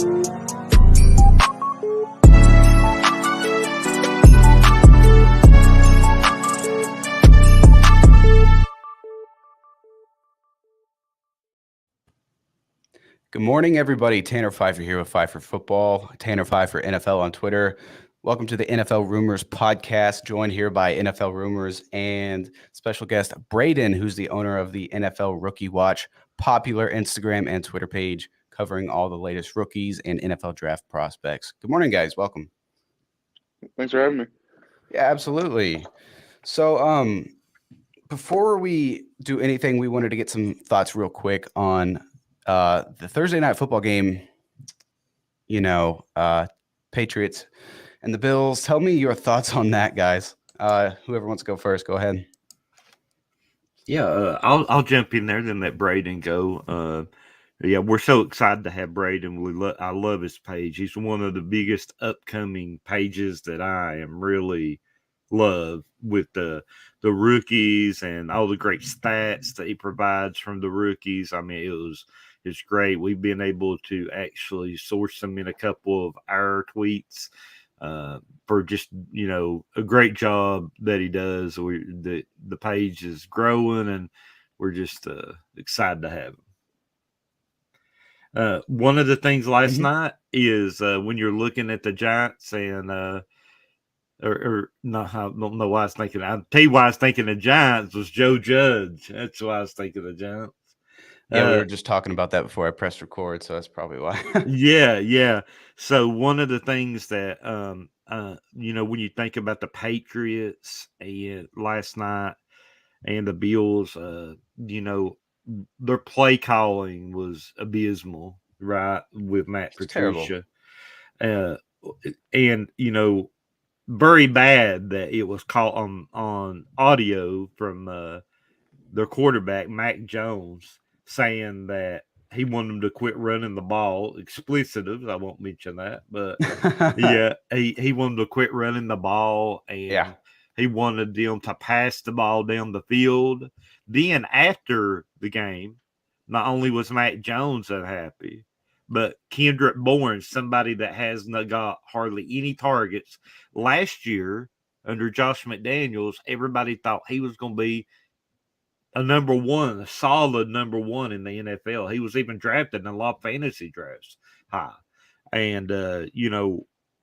Good morning, everybody. Tanner Pfeiffer here with Pfeiffer Football. Tanner Pfeiffer NFL on Twitter. Welcome to the NFL Rumors podcast, joined here by NFL Rumors and special guest Braden, who's the owner of the NFLRookieWatch, popular Instagram and Twitter page covering all the latest rookies and NFL draft prospects. Good morning, guys. Welcome. Thanks for having me. Yeah, absolutely. So, before we do anything, we wanted to get some thoughts real quick on the Thursday night football game, Patriots and the Bills. Tell me your thoughts on that, guys. Whoever wants to go first, go ahead. Yeah, I'll jump in there, then let Braden go. Yeah, we're so excited to have Braden. I love his page. He's one of the biggest upcoming pages that I am really love with the rookies and all the great stats that he provides from the rookies. I mean, it's great. We've been able to actually source them in a couple of our tweets for just, a great job that he does. The page is growing, and we're just excited to have him. One of the things last night is when you're looking at the Giants and no, I don't know why I was thinking. I'll tell you why I was thinking the Giants was Joe Judge. That's why I was thinking the Giants. Yeah, we were just talking about that before I pressed record, so that's probably why. Yeah. So one of the things that when you think about the Patriots and last night and the Bills, their play calling was abysmal, right? With Matt Patricia. And very bad that it was caught on audio from their quarterback, Mac Jones, saying that he wanted them to quit running the ball. Explicitives, I won't mention that, but yeah, he wanted to quit running the ball, and he wanted them to pass the ball down the field. Then after the game, not only was Mac Jones unhappy, but Kendrick Bourne, somebody that has not got hardly any targets last year under Josh McDaniels, everybody thought he was going to be a solid number one in the NFL. He was even drafted in a lot of fantasy drafts high. And,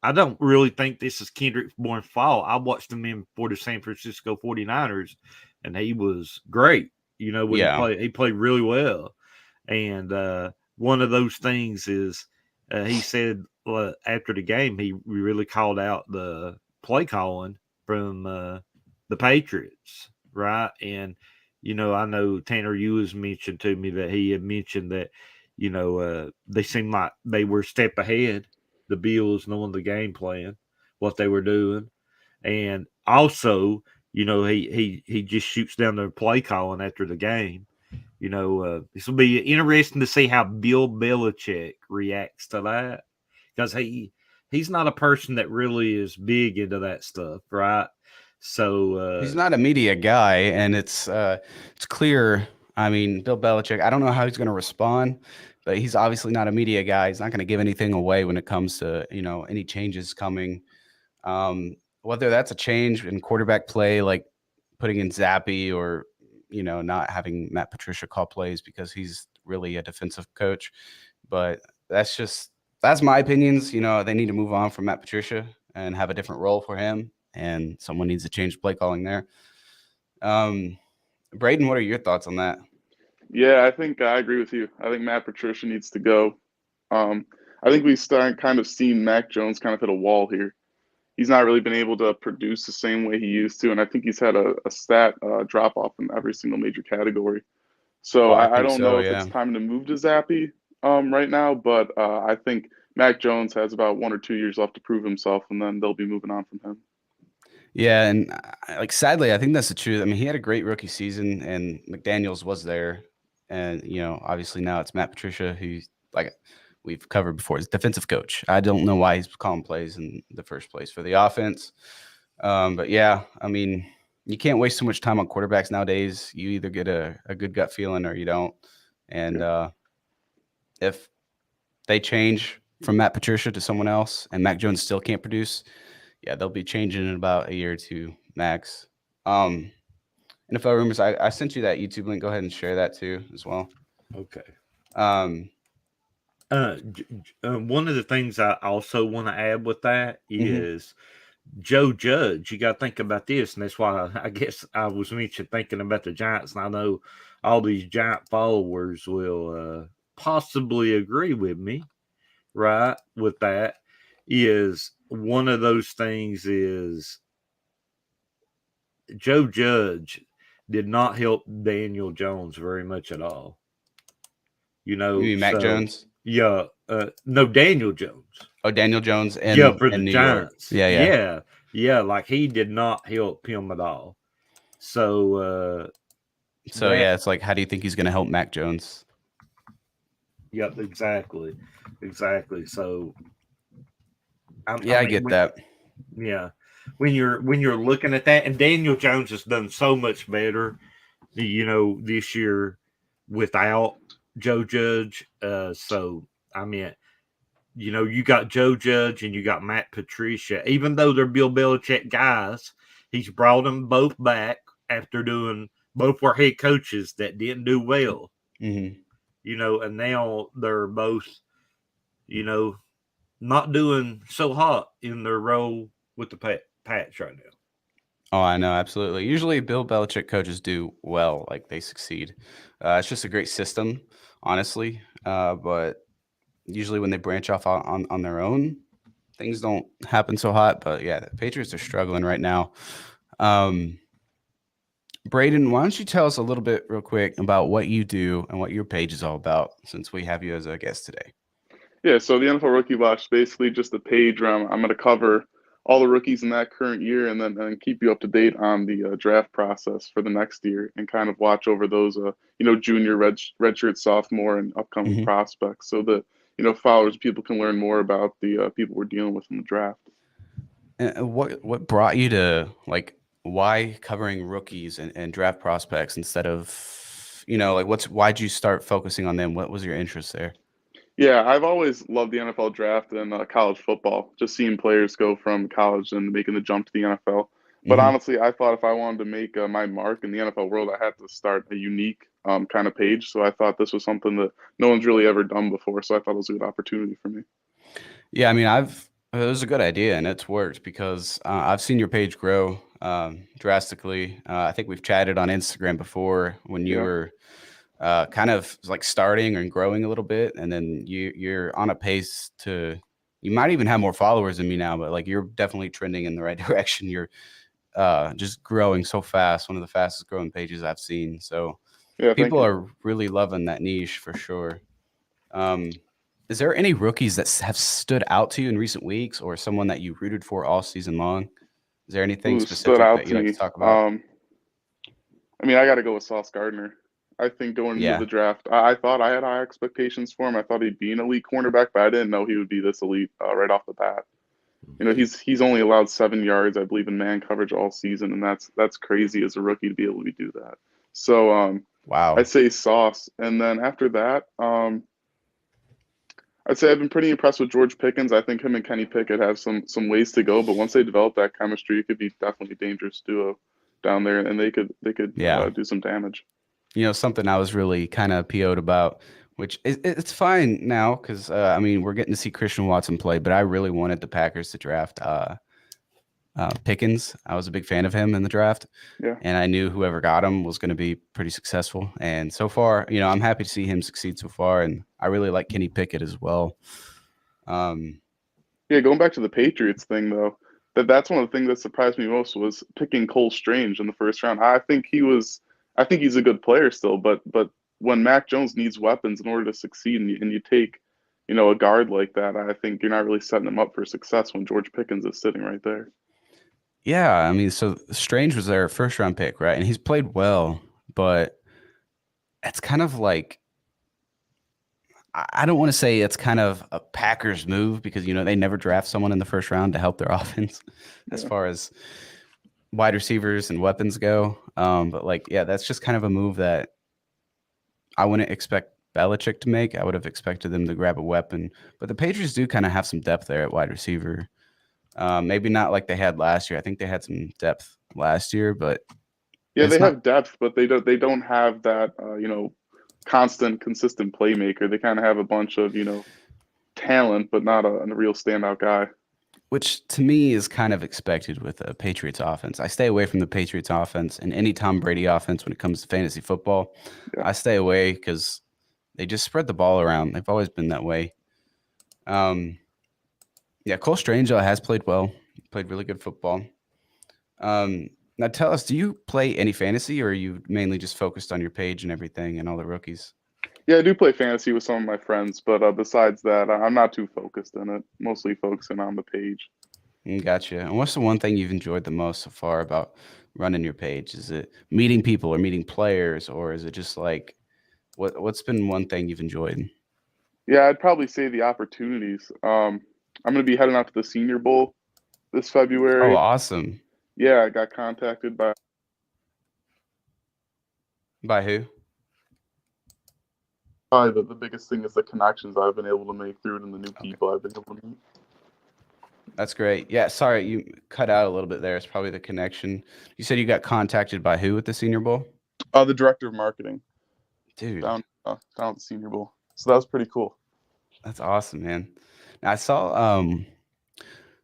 I don't really think this is Kendrick Bourne's fault. I watched him in for the San Francisco 49ers, and he was great. He played really well. And one of those things is he said after the game, he really called out the play calling from the Patriots, right? And I know Tanner, you has mentioned to me that he had mentioned that, they seemed like they were a step ahead, the Bills, knowing the game plan, what they were doing. And also, he just shoots down the play calling after the game. This will be interesting to see how Bill Belichick reacts to that, because he's not a person that really is big into that stuff, right? So he's not a media guy, and it's clear. I mean, Bill Belichick, I don't know how he's going to respond, but he's obviously not a media guy. He's not going to give anything away when it comes to, any changes coming. Whether that's a change in quarterback play, like putting in Zappy, or, not having Matt Patricia call plays because he's really a defensive coach. But that's my opinions. They need to move on from Matt Patricia and have a different role for him, and someone needs to change play calling there. Braden, what are your thoughts on that? Yeah, I think I agree with you. I think Matt Patricia needs to go. I think we start kind of seeing Mac Jones kind of hit a wall here. He's not really been able to produce the same way he used to, and I think he's had a stat drop off in every single major category. So I don't know if it's time to move to Zappy right now, but I think Mac Jones has about 1 or 2 years left to prove himself, and then they'll be moving on from him. Yeah, and sadly, I think that's the truth. I mean, he had a great rookie season, and McDaniels was there, and obviously now it's Matt Patricia, who's like we've covered before, is defensive coach. I don't know why he's calling plays in the first place for the offense, but yeah, I mean, you can't waste too much time on quarterbacks nowadays. You either get a good gut feeling or you don't, and if they change, from Matt Patricia to someone else, and Mac Jones still can't produce, yeah, they'll be changing in about a year or two max. NFL rumors. I sent you that YouTube link. Go ahead and share that too as well. Okay. Um, One of the things I also want to add with that Mhm. is Joe Judge. You got to think about this, and that's why I guess I was mentioning thinking about the Giants, and I know all these Giant followers will possibly agree with me, right? With that is one of those things is Joe Judge did not help Daniel Jones very much at all. You you know, mean Mac so Jones? yeah, no, Daniel Jones. Oh, Daniel Jones Yeah, for the in New York. Giants. Yeah. Yeah, like he did not help him at all. So So yeah, it's like, how do you think he's going to help Mac Jones? Yep, exactly. So I get that. Yeah, when you're looking at that, and Daniel Jones has done so much better, this year without Joe Judge. So I mean, you got Joe Judge and you got Matt Patricia. Even though they're Bill Belichick guys, he's brought them both back after both were head coaches that didn't do well. Mm-hmm. And now they're both, not doing so hot in their role with the Pats right now. Oh, I know, absolutely. Usually, Bill Belichick coaches do well, like they succeed. It's just a great system, honestly. But usually, when they branch off on their own, things don't happen so hot. But yeah, the Patriots are struggling right now. Braden, why don't you tell us a little bit real quick about what you do and what your page is all about, since we have you as a guest today? Yeah, so the NFL Rookie Watch is basically just a page where I'm going to cover all the rookies in that current year and then keep you up to date on the draft process for the next year and kind of watch over those, junior, redshirt, sophomore, and upcoming Mm-hmm. prospects so that, followers, people can learn more about the people we're dealing with in the draft. And what brought you to, like, why covering rookies and draft prospects instead of, why'd you start focusing on them? What was your interest there? Yeah, I've always loved the NFL draft and college football, just seeing players go from college and making the jump to the NFL. But Mm-hmm. honestly, I thought if I wanted to make my mark in the NFL world, I had to start a unique kind of page. So I thought this was something that no one's really ever done before. So I thought it was a good opportunity for me. Yeah, I mean, it was a good idea and it's worked because I've seen your page grow drastically. I think we've chatted on Instagram before when you Yeah. were kind of like starting and growing a little bit, and then you're on a pace to. You might even have more followers than me now, but like you're definitely trending in the right direction. You're just growing so fast. One of the fastest growing pages I've seen. So Yeah, thank people you. are really loving that niche for sure. Is there any rookies that have stood out to you in recent weeks, or someone that you rooted for all season long? Is there anything Who stood specific out that to you like me? to talk about? I mean, I got to go with Sauce Gardner. I think going into Yeah. the draft, I thought I had high expectations for him. I thought he'd be an elite cornerback, but I didn't know he would be this elite right off the bat. He's only allowed 7 yards, I believe, in man coverage all season, and that's crazy as a rookie to be able to do that. So Wow. I'd say Sauce, and then after that, I'd say I've been pretty impressed with George Pickens. I think him and Kenny Pickett have some ways to go, but once they develop that chemistry, it could be definitely a dangerous duo down there, and they could Yeah. do some damage. Something I was really kind of PO'd about, which it's fine now because I mean we're getting to see Christian Watson play, but I really wanted the Packers to draft Pickens. I was a big fan of him in the draft, Yeah. and I knew whoever got him was going to be pretty successful. And so far, I'm happy to see him succeed so far, and I really like Kenny Pickett as well. Yeah, going back to the Patriots thing though, that's one of the things that surprised me most was picking Cole Strange in the first round. I think he's a good player still, but when Mac Jones needs weapons in order to succeed, and you take, a guard like that, I think you're not really setting him up for success when George Pickens is sitting right there. Yeah, I mean, so Strange was their first round pick, right? And he's played well, but it's kind of like I don't want to say it's kind of a Packers move because they never draft someone in the first round to help their offense as far as wide receivers and weapons go. But that's just kind of a move that I wouldn't expect Belichick to make. I would have expected them to grab a weapon, but the Patriots do kind of have some depth there at wide receiver. Maybe not like they had last year. I think they had some depth last year, but Yeah, it's they not. have depth, but they don't have that constant, consistent playmaker. They kind of have a bunch of talent, but not a real standout guy. Which to me is kind of expected with a Patriots offense. I stay away from the Patriots offense and any Tom Brady offense when it comes to fantasy football. Yeah. I stay away because they just spread the ball around. They've always been that way. Yeah, Cole Strangel has played well. He played really good football. Now tell us, do you play any fantasy, or are you mainly just focused on your page and everything and all the rookies? Yeah, I do play fantasy with some of my friends, but besides that, I'm not too focused in it. Mostly focusing on the page. Gotcha. And what's the one thing you've enjoyed the most so far about running your page? Is it meeting people or meeting players, or is it just like what's been one thing you've enjoyed? Yeah, I'd probably say the opportunities. I'm going to be heading out to the Senior Bowl this Oh, February. awesome. Yeah, I got contacted by By who? probably the biggest thing is the connections I've been able to make through it and the new people I've been able to meet. That's great. Yeah, sorry, you cut out a little bit there. It's probably the connection. You said you got contacted by who at the Senior Bowl? The director of marketing Dude, down at the Senior Bowl. So that was pretty cool. that's awesome, man. Now, I saw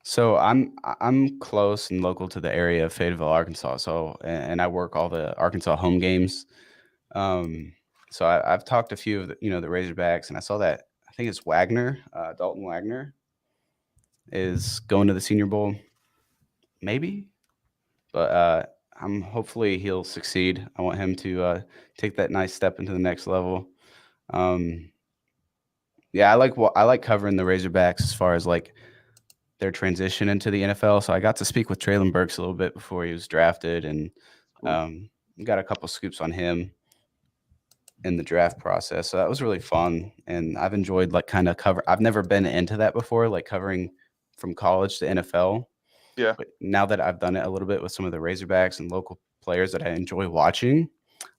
so I'm close and local to the area of Fayetteville, Arkansas. So and I work all the Arkansas home games. So I've talked to a few of the the Razorbacks, and I saw that I think it's Wagner, Dalton Wagner, is going to the Senior Bowl, maybe. But I'm hopefully he'll succeed. I want him to take that nice step into the next level. Um, yeah, I like covering the Razorbacks as far as like their transition into the NFL. So I got to speak with Traylon Burks a little bit before he was drafted, and got a couple scoops on him in the draft process. So that was really fun, and I've enjoyed like kind of cover. I've never been into that before, like covering from college to NFL. Yeah. But now that I've done it a little bit with some of the Razorbacks and local players that I enjoy watching,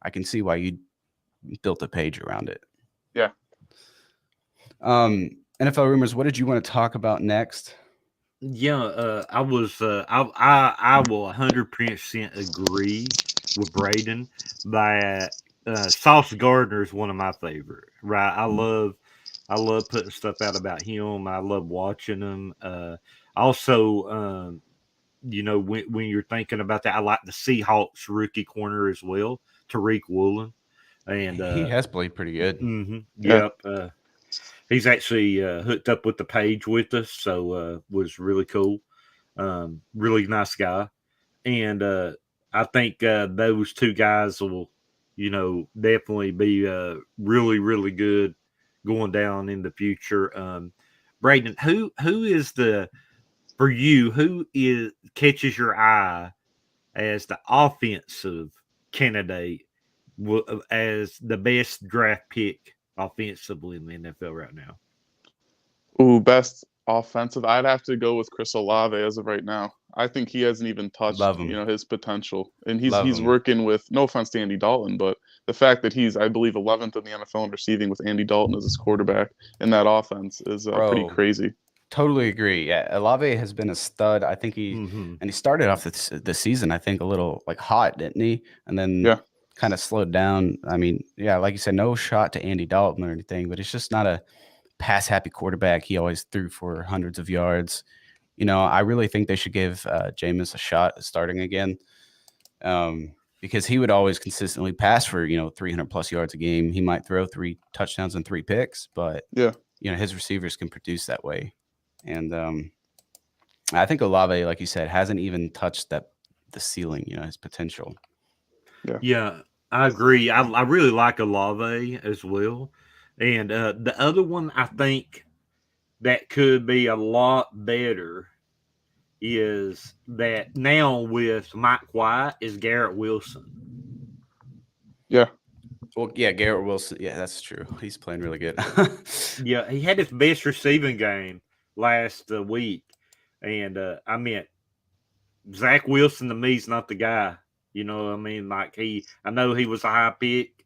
I can see why you built a page around it. Yeah. NFL rumors. What did you want to talk about next? Yeah, I will 100% agree with Braden that Sauce Gardner is one of my favorite. Right, I love putting stuff out about him. I love watching him. Also, when you're thinking about that, I like the Seahawks rookie corner as well, Tariq Woolen, and He has played pretty good. Yep. He's actually hooked up with the page with us, so was really cool. Really nice guy, and I think those two guys will, definitely be really, really good going down in the future. Braden, who is for you? Who catches your eye as the offensive candidate as the best draft pick offensively in the NFL right now? Ooh, best offensive. I'd have to go with Chris Olave as of right now. I think he hasn't even touched, Love him. his potential, and he's Love he's him. working with. No offense to Andy Dalton, but the fact that he's, I believe, 11th in the NFL in receiving with Andy Dalton as his quarterback in that offense is pretty Bro. crazy. Totally agree. Yeah, Olave has been a stud. I think he started off the season, I think, a little like hot, didn't he? And then kind of slowed down. I mean, yeah, like you said, no shot to Andy Dalton or anything, but it's just not a pass happy quarterback. He always threw for hundreds of yards. I really think they should give Jameis a shot at starting again, because he would always consistently pass for 300 plus yards a game. He might throw 3 touchdowns and 3 picks, but his receivers can produce that way. And I think Olave, like you said, hasn't even touched the ceiling, his potential. Yeah, I agree. I really like Olave as well. And the other one I think that could be a lot better is that now with Mike White is Garrett Wilson. Yeah. Well, yeah, Garrett Wilson. Yeah, that's true. He's playing really good. Yeah, he had his best receiving game last week. And I mean, Zach Wilson to me is not the guy. You know what I mean? Like I know he was a high pick,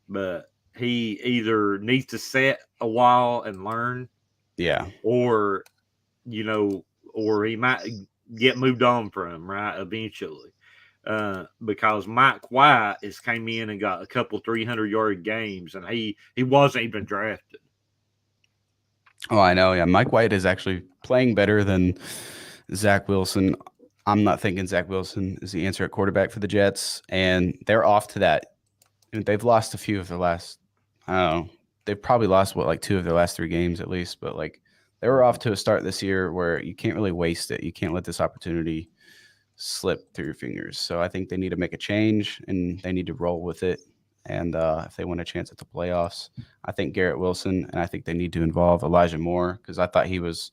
but he either needs to set a while and learn, Yeah. or or he might get moved on from right eventually. Because Mike White has came in and got a couple 300-yard games, and he wasn't even drafted. Oh, I know. Yeah, Mike White is actually playing better than Zach Wilson. I'm not thinking Zach Wilson is the answer at quarterback for the Jets, and they're off to that. They've lost a few of their last. I don't know. They've probably lost like 2 of their last 3 games at least, but like they were off to a start this year where you can't really waste it. You can't let this opportunity slip through your fingers. So I think they need to make a change and they need to roll with it. And if they want a chance at the playoffs, I think Garrett Wilson, and I think they need to involve Elijah Moore because I thought he was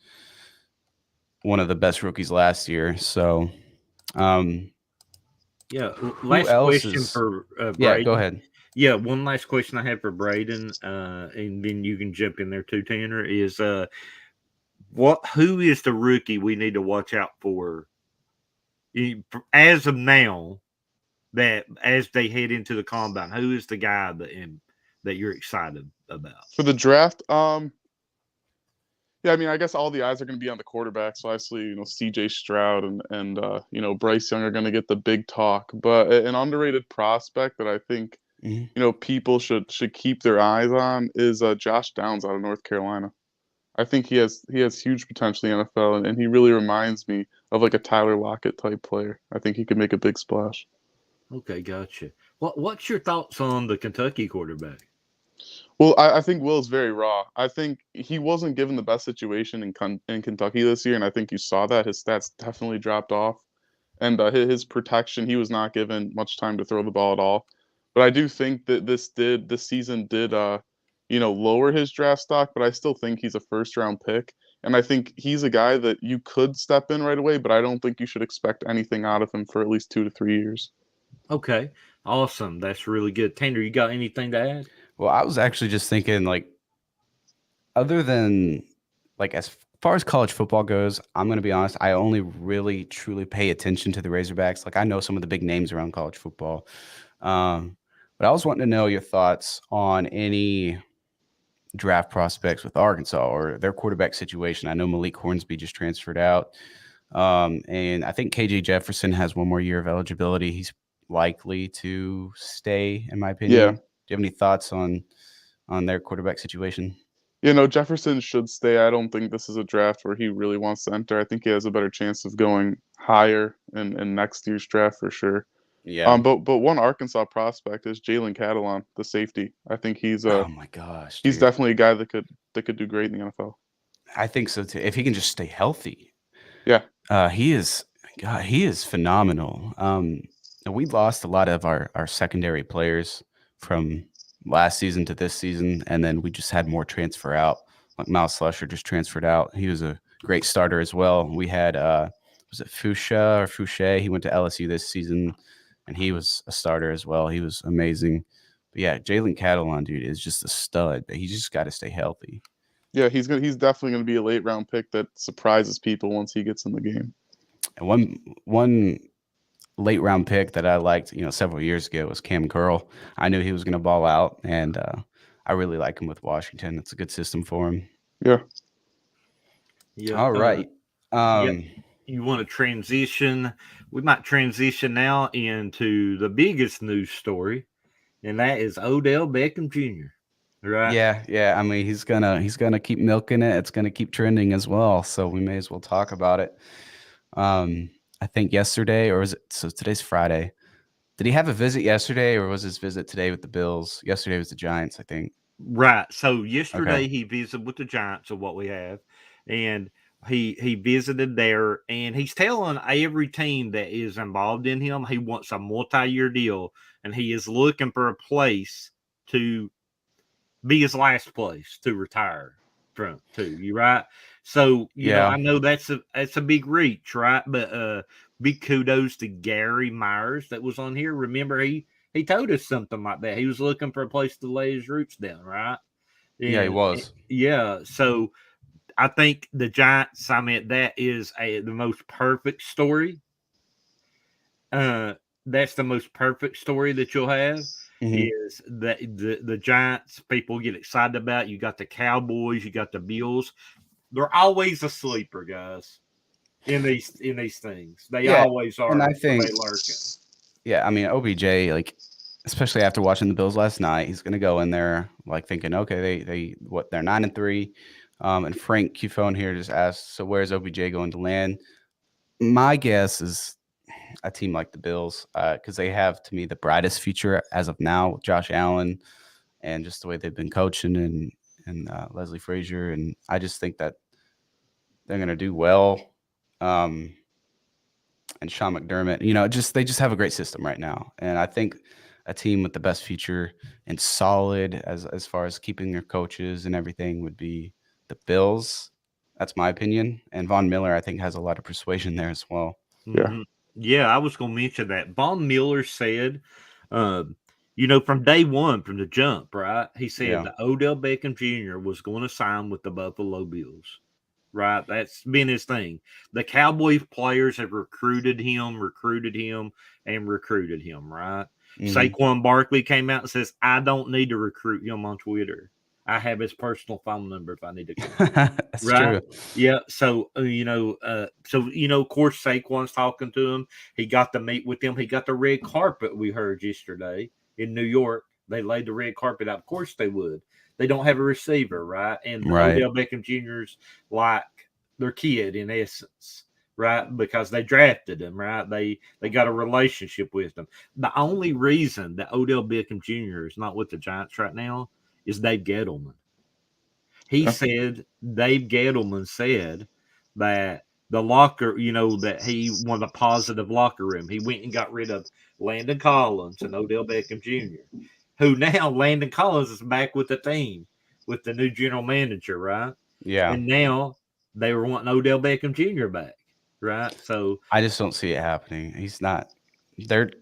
one of the best rookies last year. So, Yeah. who Last else question is? for Yeah, Braden. go ahead. Yeah, one last question I have for Braden, and then you can jump in there too, Tanner. Is who is the rookie we need to watch out for as of now? That as they head into the combine, who is the guy that you're excited about? For the draft, yeah, I mean, I guess all the eyes are going to be on the quarterback. So obviously, C.J. Stroud and Bryce Young are going to get the big talk. But an underrated prospect that I think people should keep their eyes on is Josh Downs out of North Carolina. I think he has huge potential in the NFL, and he really reminds me of like a Tyler Lockett type player. I think he could make a big splash. Okay, gotcha. What's your thoughts on the Kentucky quarterback? Well, I think Will's very raw. I think he wasn't given the best situation in Kentucky this year, and I think you saw that his stats definitely dropped off. And his protection, he was not given much time to throw the ball at all. But I do think that this season did lower his draft stock, but I still think he's a first round pick. And I think he's a guy that you could step in right away, but I don't think you should expect anything out of him for at least 2 to 3 years. Okay, awesome. That's really good. Tanner, you got anything to add? Well, I was actually just thinking, like, other than like as far as college football goes, I'm going to be honest, I only really truly pay attention to the Razorbacks. Like, I know some of the big names around college football. But I was wanting to know your thoughts on any draft prospects with Arkansas or their quarterback situation. I know Malik Hornsby just transferred out. And I think KJ Jefferson has 1 more year of eligibility. He's likely to stay, in my opinion. Yeah. Do you have any thoughts on their quarterback situation? Jefferson should stay. I don't think this is a draft where he really wants to enter. I think he has a better chance of going higher in next year's draft for sure. Yeah. But one Arkansas prospect is Jalen Catalon, the safety. I think he's Oh my gosh, he's dude. definitely a guy that could do great in the NFL. I think so too. If he can just stay healthy. Yeah. He is phenomenal. We lost a lot of our secondary players from last season to this season, and then we just had more transfer out. Like Miles Slusher just transferred out. He was a great starter as well. We had was it Fouché? He went to LSU this season, and he was a starter as well. He was amazing. But yeah, Jalen Catalon, dude, is just a stud. But he just got to stay healthy. Yeah, he's definitely gonna be a late round pick that surprises people once he gets in the game. And one late round pick that I liked, several years ago was Cam Curl. I knew he was going to ball out, and I really like him with Washington. It's a good system for him. Yeah. Yeah. All right. You want to transition? We might transition now into the biggest news story, and that is Odell Beckham Jr. Right? Yeah. I mean, he's gonna keep milking it. It's gonna keep trending as well. So we may as well talk about it. I think yesterday, or was it? So today's Friday. Did he have a visit yesterday, or was his visit today with the Bills? Yesterday was the Giants, I think. Right. So yesterday Okay. he visited with the Giants of what we have, and he visited there, and he's telling every team that is involved in him he wants a multi-year deal, and he is looking for a place to be his last place to retire from. Too, you right? So I know that's a big reach, right? But big kudos to Gary Myers that was on here. Remember he told us something like that. He was looking for a place to lay his roots down, right? Yeah, he was. Yeah. So I think the Giants, that is the most perfect story. That's the most perfect story that you'll have. Mhm. is that the Giants people get excited about. You got the Cowboys, you got the Bills. They're always a sleeper, guys. In these things, they Yeah, always are. and I Are think, they lurking? yeah, I mean, OBJ, like, especially after watching the Bills last night, he's gonna go in there like thinking, okay, they're 9-3. And Frank Cufone here just asked, so where's OBJ going to land? My guess is a team like the Bills, because they have, to me, the brightest future as of now with Josh Allen and just the way they've been coaching and Leslie Frazier, and I just think that they're gonna do well. And Sean McDermott, they just have a great system right now, and I think a team with the best future and solid as far as keeping their coaches and everything would be the Bills. That's my opinion, and Von Miller, I think, has a lot of persuasion there as well. Yeah. Mm-hmm. Yeah, I was going to mention that. Von Miller said, from day one, from the jump, right? He said Yeah. that Odell Beckham Jr. was going to sign with the Buffalo Bills, right? That's been his thing. The Cowboys players have recruited him, right? Mhm. Saquon Barkley came out and says, I don't need to recruit him on Twitter. I have his personal phone number if I need to call him. That's Right. true. Yeah. So, of course, Saquon's talking to him. He got to meet with them. He got the red carpet we heard yesterday in New York. They laid the red carpet out. Of course they would. They don't have a receiver, right? And Right. Odell Beckham Jr.'s like their kid in essence, right? Because they drafted him, right? They got a relationship with him. The only reason that Odell Beckham Jr. is not with the Giants right now is Dave Gettleman. He Yeah. said, Dave Gettleman said that the locker, that he wanted a positive locker room. He went and got rid of Landon Collins and Odell Beckham Jr., who now Landon Collins is back with the team with the new general manager, right? Yeah. And now they were wanting Odell Beckham Jr. back, right? So I just don't see it happening. He's not. They're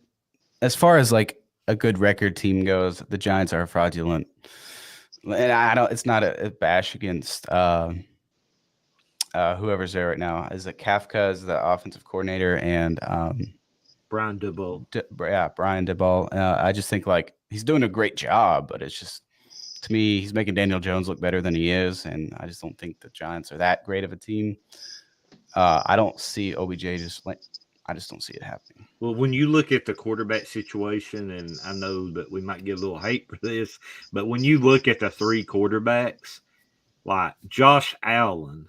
as far as like a good record team goes, the Giants are fraudulent. And I don't. It's not a bash against whoever's there right now. Is it Kafka is the offensive coordinator and Brian Debo. Brian DeBall. I just think like he's doing a great job, but it's just to me he's making Daniel Jones look better than he is, and I just don't think the Giants are that great of a team. I don't see OBJ I just don't see it happening. Well, when you look at the quarterback situation, and I know that we might get a little hate for this, but when you look at the three quarterbacks, like Josh Allen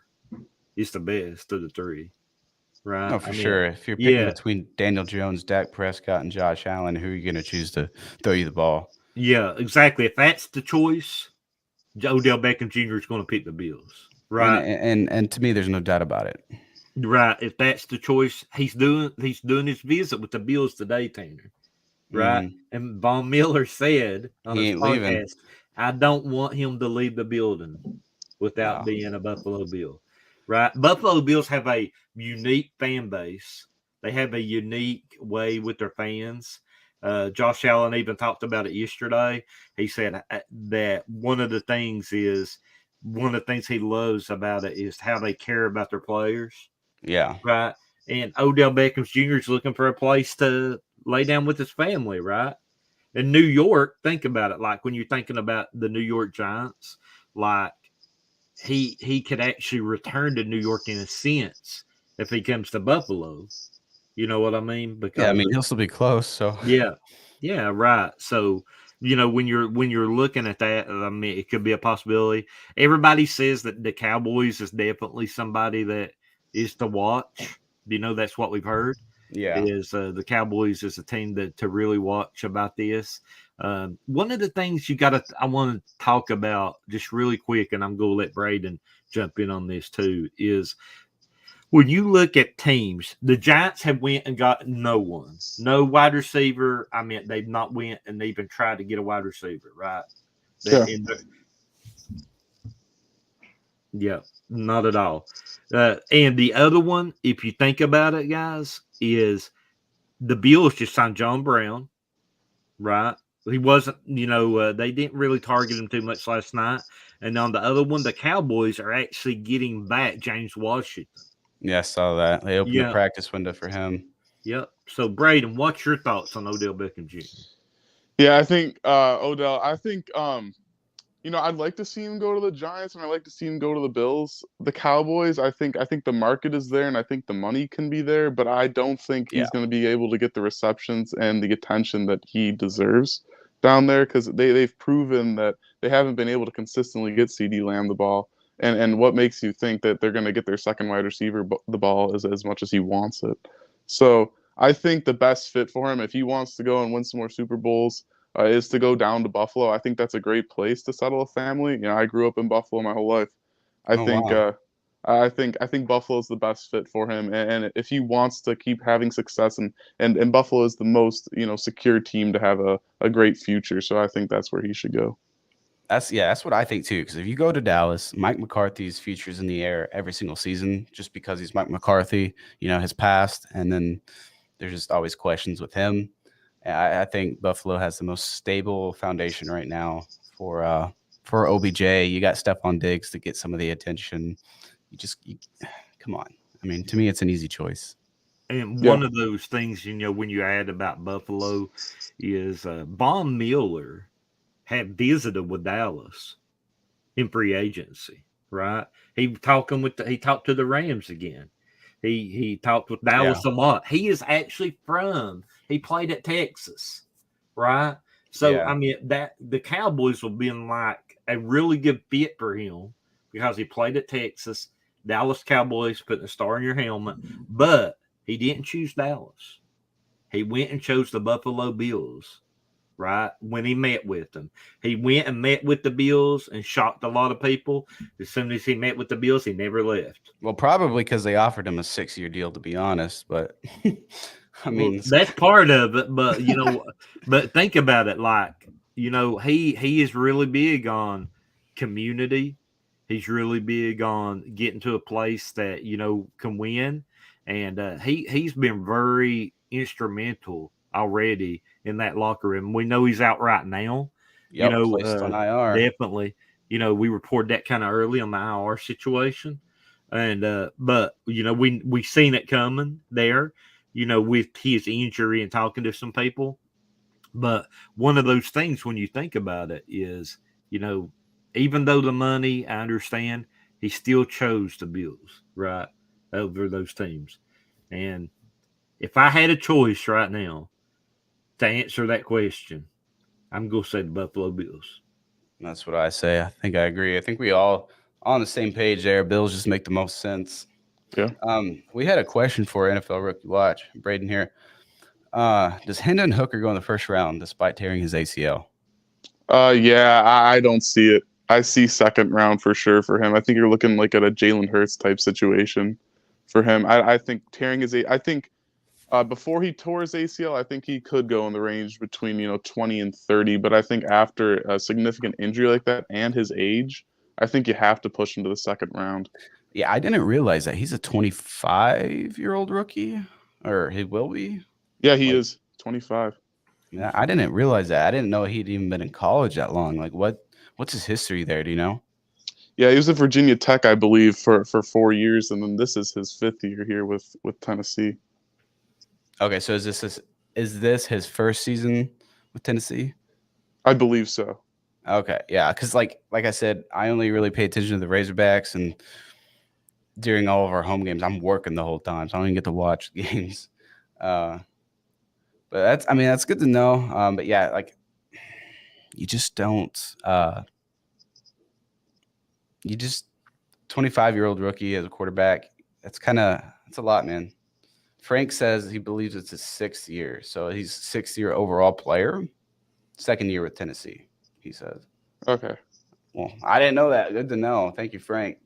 is the best of the three, right? No, for sure. If you're picking between Daniel Jones, Dak Prescott, and Josh Allen, who are you going to choose to throw you the ball? Yeah, exactly. If that's the choice, Odell Beckham Jr. is going to pick the Bills, right? And to me, there's no doubt about it. Right. If that's the choice, he's doing his visit with the Bills today, Tanner. Right. Mm-hmm. And Von Miller said on He his ain't podcast, leaving. I don't want him to leave the building without No. being a Buffalo Bill. Right. Buffalo Bills have a unique fan base. They have a unique way with their fans. Josh Allen even talked about it yesterday. He said that one of the things he loves about it is how they care about their players. Yeah. Right. And Odell Beckham Jr. is looking for a place to lay down with his family, right? In New York, think about it. Like when you're thinking about the New York Giants, like he could actually return to New York in a sense if he comes to Buffalo. You know what I mean? Because Yeah, I mean he'll still be close. So yeah, right. So when you're looking at that, I mean, it could be a possibility. Everybody says that the Cowboys is definitely somebody that is to watch. That's what we've heard. yeah. Is the Cowboys is a team to really watch about this. One of the things I want to talk about just really quick, and I'm going to let Braden jump in on this too, is when you look at teams, the Giants have went and got no wide receiver. I mean, they've not went and even tried to get a wide receiver, right? Yeah, not at all. And the other one, if you think about it, guys, is the Bills just signed John Brown, right? He wasn't, they didn't really target him too much last night. And on the other one, the Cowboys are actually getting back James Washington. Yeah, I saw that. They opened the practice window for him. Yep. So, Braden, what's your thoughts on Odell Beckham Jr.? Yeah, I think Odell. I think I'd like to see him go to the Giants, and I'd like to see him go to the Bills. The Cowboys, I think the market is there, and I think the money can be there, but I don't think Yeah. he's going to be able to get the receptions and the attention that he deserves down there because they've proven that they haven't been able to consistently get CD Lamb the ball. And what makes you think that they're going to get their second wide receiver the ball as much as he wants it? So I think the best fit for him, if he wants to go and win some more Super Bowls, is to go down to Buffalo. I think that's a great place to settle a family. I grew up in Buffalo my whole life. I Oh think wow. I think Buffalo's the best fit for him, and if he wants to keep having success, and Buffalo is the most secure team to have a great future. So I think that's where he should go. That's what I think too. Because if you go to Dallas, Mike McCarthy's future's in the air every single season, just because he's Mike McCarthy. His past, and then there's just always questions with him. I think Buffalo has the most stable foundation right now for OBJ. You got Stephon Diggs to get some of the attention. Come on. I mean, to me, it's an easy choice. And Yeah. one of those things, when you add about Buffalo is Von Miller had visited with Dallas in free agency, right? He talked to the Rams again. He talked with Dallas a lot. He played at Texas, right? So Yeah. I mean that the Cowboys will be like a really good fit for him because he played at Texas. Dallas Cowboys putting a star in your helmet, but he didn't choose Dallas. He went and chose the Buffalo Bills, right? When he met with them, he went and met with the Bills and shocked a lot of people. As soon as he met with the Bills, he never left. Well, probably because they offered him a 6-year deal, to be honest. But I mean, That's part of it, but but think about it. Like he is really big on community. He's really big on getting to a place that can win, and he's been very instrumental already in that locker room. We know he's out right now. yep, placed on IR. Definitely. We reported that kind of early on the IR situation, and but we seen it coming there. With his injury and talking to some people. But one of those things when you think about it is, even though the money, I understand, he still chose the Bills, right, over those teams. And if I had a choice right now to answer that question, I'm going to say the Buffalo Bills. That's what I say. I think I agree. I think we all on the same page there. Bills just make the most sense. Yeah. We had a question for NFL Rookie Watch. Braden here. Does Hendon Hooker go in the first round despite tearing his ACL? Yeah, I don't see it. I see second round for sure for him. I think you're looking like at a Jalen Hurts type situation for him. I think I think before he tore his ACL, I think he could go in the range between 20 and 30. But I think after a significant injury like that and his age, I think you have to push him to the second round. Yeah, I didn't realize that he's a 25-year-old rookie, or he will be. Yeah, he is 25. Yeah, I didn't realize that. I didn't know he'd even been in college that long. Like, what's his history there? Do you know? Yeah, he was at Virginia Tech, I believe, for 4 years, and then this is his 5th year here with Tennessee. Okay, so is this his first season with Tennessee? I believe so. Okay, yeah, because like I said, I only really pay attention to the Razorbacks, and during all of our home games, I'm working the whole time, so I don't even get to watch games. But that's good to know. But yeah, like you just don't. You just 25-year-old rookie as a quarterback. That's a lot, man. Frank says he believes it's his 6th year, so he's 6th year overall player, 2nd year with Tennessee. He says. Okay. Well, I didn't know that. Good to know. Thank you, Frank.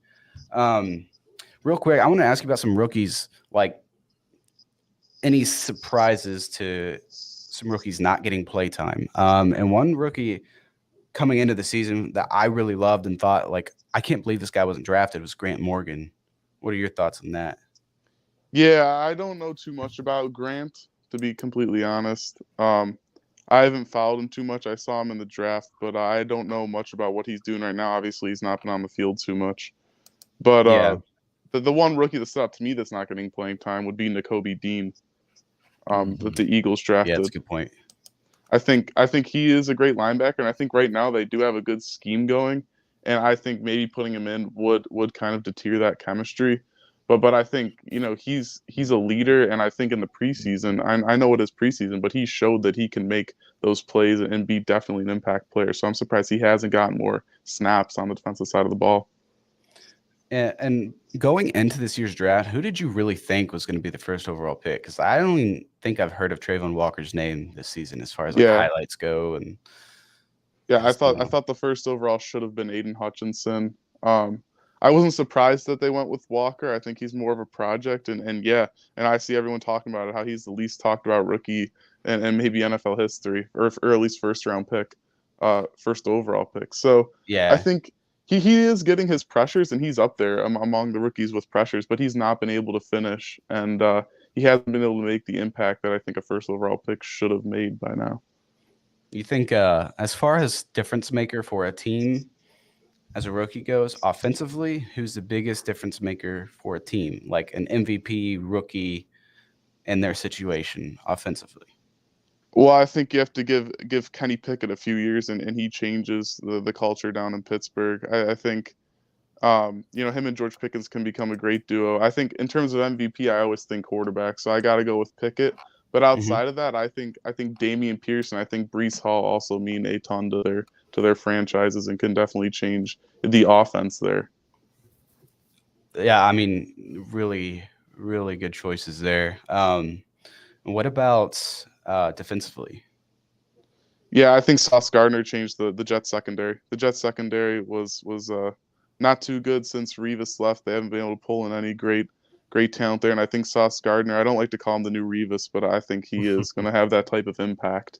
Real quick, I want to ask you about some rookies. Like, any surprises to some rookies not getting play time? And one rookie coming into the season that I really loved and thought, like, I can't believe this guy wasn't drafted was Grant Morgan. What are your thoughts on that? Yeah, I don't know too much about Grant, to be completely honest. I haven't followed him too much. I saw him in the draft, but I don't know much about what he's doing right now. Obviously, he's not been on the field too much. But Yeah. the one rookie that stood out to me that's not getting playing time would be Nakobe Dean, that the Eagles drafted. Yeah, that's a good point. I think he is a great linebacker, and I think right now they do have a good scheme going, and I think maybe putting him in would kind of deter that chemistry. But I think he's a leader, and I think in the preseason, I know it is preseason, but he showed that he can make those plays and be definitely an impact player. So I'm surprised he hasn't gotten more snaps on the defensive side of the ball. And going into this year's draft, who did you really think was going to be the first overall pick? Because I don't even think I've heard of Trayvon Walker's name this season, as far as like Yeah. highlights go. And Yeah, I thought the first overall should have been Aiden Hutchinson. I wasn't surprised that they went with Walker. I think he's more of a project, and yeah, and I see everyone talking about it, how he's the least talked about rookie and maybe NFL history, or at least first overall pick. So I yeah, think he is getting his pressures, and he's up there among the rookies with pressures, but he's not been able to finish, and he hasn't been able to make the impact that I think a first overall pick should have made by now. you think as far as difference maker for a team as a rookie goes, offensively, who's the biggest difference maker for a team, like an MVP rookie in their situation offensively? Well, I think you have to give Kenny Pickett a few years, and he changes the culture down in Pittsburgh. I think him and George Pickens can become a great duo. I think in terms of MVP, I always think quarterback, so I got to go with Pickett. But outside of that, I think Damian Pierce and I think Breece Hall also mean a ton to their franchises and can definitely change the offense there. Yeah, I mean, really, really good choices there. What about defensively? Yeah, I think Sauce Gardner changed the Jets secondary. The Jets secondary was not too good since Revis left. They haven't been able to pull in any great talent there, and I think Sauce Gardner, I don't like to call him the new Revis, but I think he is going to have that type of impact.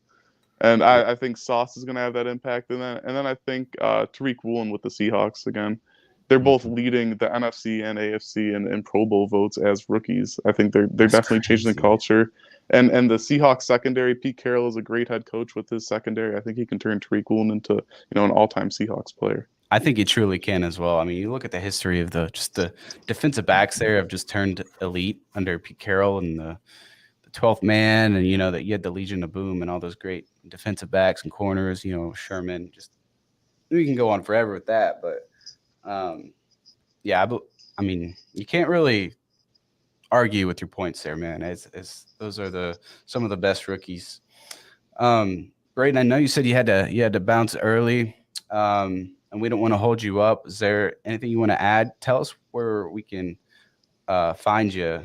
And I think Sauce is going to have that impact, and then I think Tariq Woolen with the Seahawks again. They're both leading the NFC and AFC and Pro Bowl votes as rookies. I think they're definitely changing the culture. And the Seahawks secondary, Pete Carroll is a great head coach with his secondary. I think he can turn Tariq Woolen into an all-time Seahawks player. I think he truly can as well. I mean, you look at the history of the defensive backs there have just turned elite under Pete Carroll and the 12th man, and that you had the Legion of Boom and all those great defensive backs and corners. Sherman. Just we can go on forever with that, but yeah, I mean, you can't really argue with your points there, man. As those are some of the best rookies. Braden, I know you said you had to bounce early, and we don't want to hold you up. Is there anything you want to add? Tell us where we can find you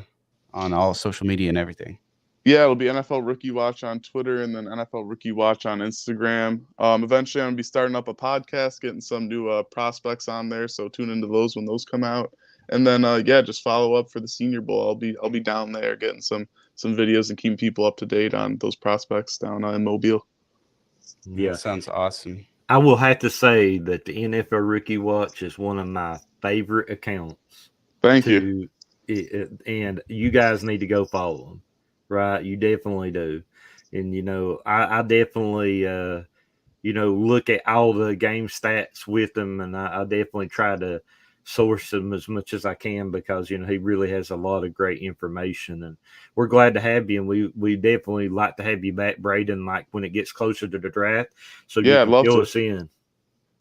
on all social media and everything. Yeah, it'll be NFL Rookie Watch on Twitter and then NFL Rookie Watch on Instagram. Eventually, I'm going to be starting up a podcast, getting some new prospects on there, so tune into those when those come out. And then, just follow up for the Senior Bowl. I'll be down there getting some videos and keeping people up to date on those prospects down in Mobile. Yeah, that sounds awesome. I will have to say that the NFL Rookie Watch is one of my favorite accounts. Thank you. And you guys need to go follow them. Right, you definitely do, and I definitely look at all the game stats with them, and I definitely try to source them as much as I can because he really has a lot of great information, and we're glad to have you, and we definitely like to have you back, Braden, like when it gets closer to the draft, so you can fill us in.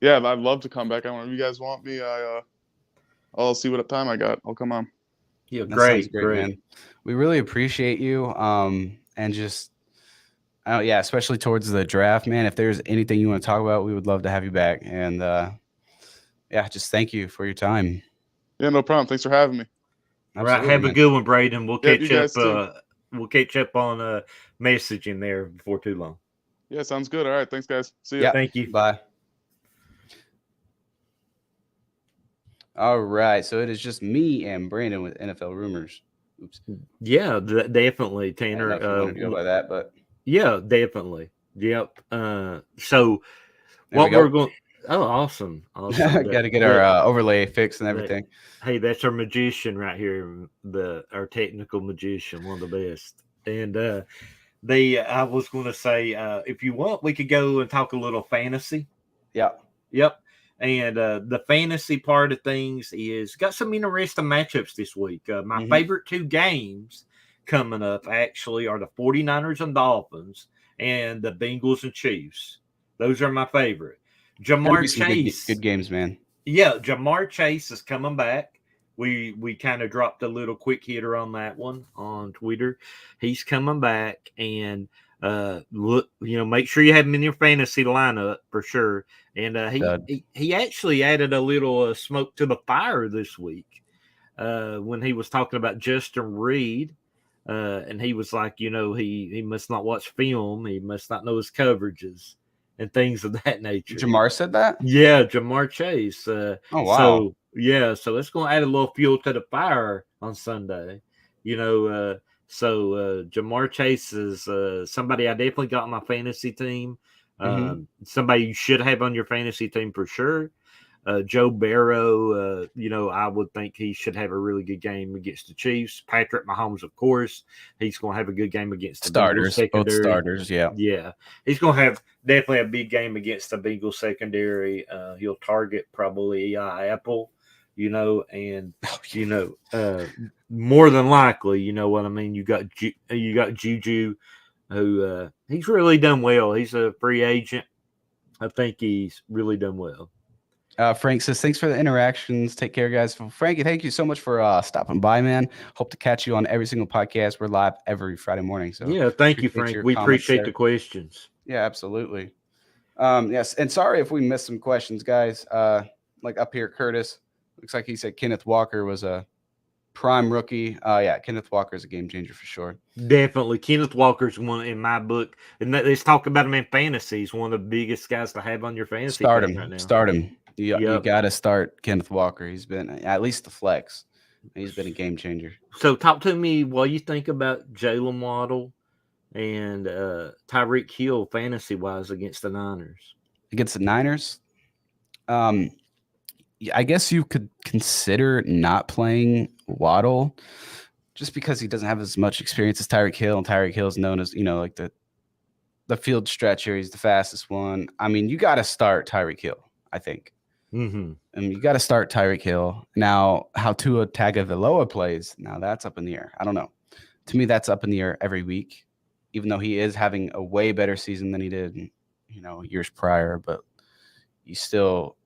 Yeah, I'd love to come back. If you guys want me, I'll see what time I got. I'll come on. Yeah, That great, man. We really appreciate you. And just, especially towards the draft, man. If there's anything you want to talk about, we would love to have you back. And just thank you for your time. Yeah, no problem. Thanks for having me. All right, have a good one, Braden. We'll catch up. We'll catch up on messaging there before too long. Yeah, sounds good. All right, thanks, guys. See you. Yeah, thank you. Bye. All right, so it is just me and Brandon with NFL Rumors. Oops. Yeah, definitely, Tanner. I don't know if you wanted to go by that, but yeah, definitely. Yep. So what we're going. Oh, awesome! Got to get our overlay fixed and everything. Hey, that's our magician right here. Our technical magician, one of the best. And I was going to say, if you want, we could go and talk a little fantasy. Yeah. Yep. And the fantasy part of things is got some interesting matchups this week. My favorite two games coming up actually are the 49ers and Dolphins. and the Bengals and Chiefs. Those are my favorite. Gonna Jamar be some Chase. good games, man. Yeah, Jamar Chase is coming back. We kind of dropped a little quick hitter on that one on Twitter. He's coming back, and look, make sure you have him in your fantasy lineup for sure. And he actually added a little smoke to the fire this week when he was talking about Justin Reed. And he was like, he must not watch film. He must not know his coverages and things of that nature. Jamar said that? Yeah, Jamar Chase. Oh, wow. So it's going to add a little fuel to the fire on Sunday. Jamar Chase is somebody I definitely got on my fantasy team. Somebody you should have on your fantasy team for sure. Joe Barrow, I would think he should have a really good game against the Chiefs. Patrick Mahomes, of course, he's going to have a good game against the starters. Both starters, yeah. Yeah, he's going to have definitely a big game against the Bengals secondary. He'll target probably Apple, and more than likely, you know what I mean. You got Juju, who he's really done well. He's a free agent. I think he's really done well. Frank says, thanks for the interactions. Take care, guys. Frankie, thank you so much for stopping by, man. Hope to catch you on every single podcast. We're live every Friday morning. So yeah, thank you, Frank. We appreciate the questions. Yeah, absolutely. Yes, and sorry if we missed some questions, guys. Like up here, Curtis. Looks like he said Kenneth Walker was a prime rookie. Yeah, Kenneth Walker is a game changer for sure. Definitely. Kenneth Walker's one in my book. And let's talk about him in fantasy. He's one of the biggest guys to have on your fantasy team right now. Start him. You got to start Kenneth Walker. He's been at least the flex. He's been a game changer. So talk to me what you think about Jalen Waddle and Tyreek Hill fantasy-wise against the Niners. Against the Niners? I guess you could consider not playing Waddle just because he doesn't have as much experience as Tyreek Hill, and Tyreek Hill is known as, like the field stretcher. He's the fastest one. I mean, you got to start Tyreek Hill, I think. Mm-hmm. And you got to start Tyreek Hill. Now, how Tua Tagovailoa plays, now that's up in the air. I don't know. To me, that's up in the air every week, even though he is having a way better season than he did, years prior. But you still,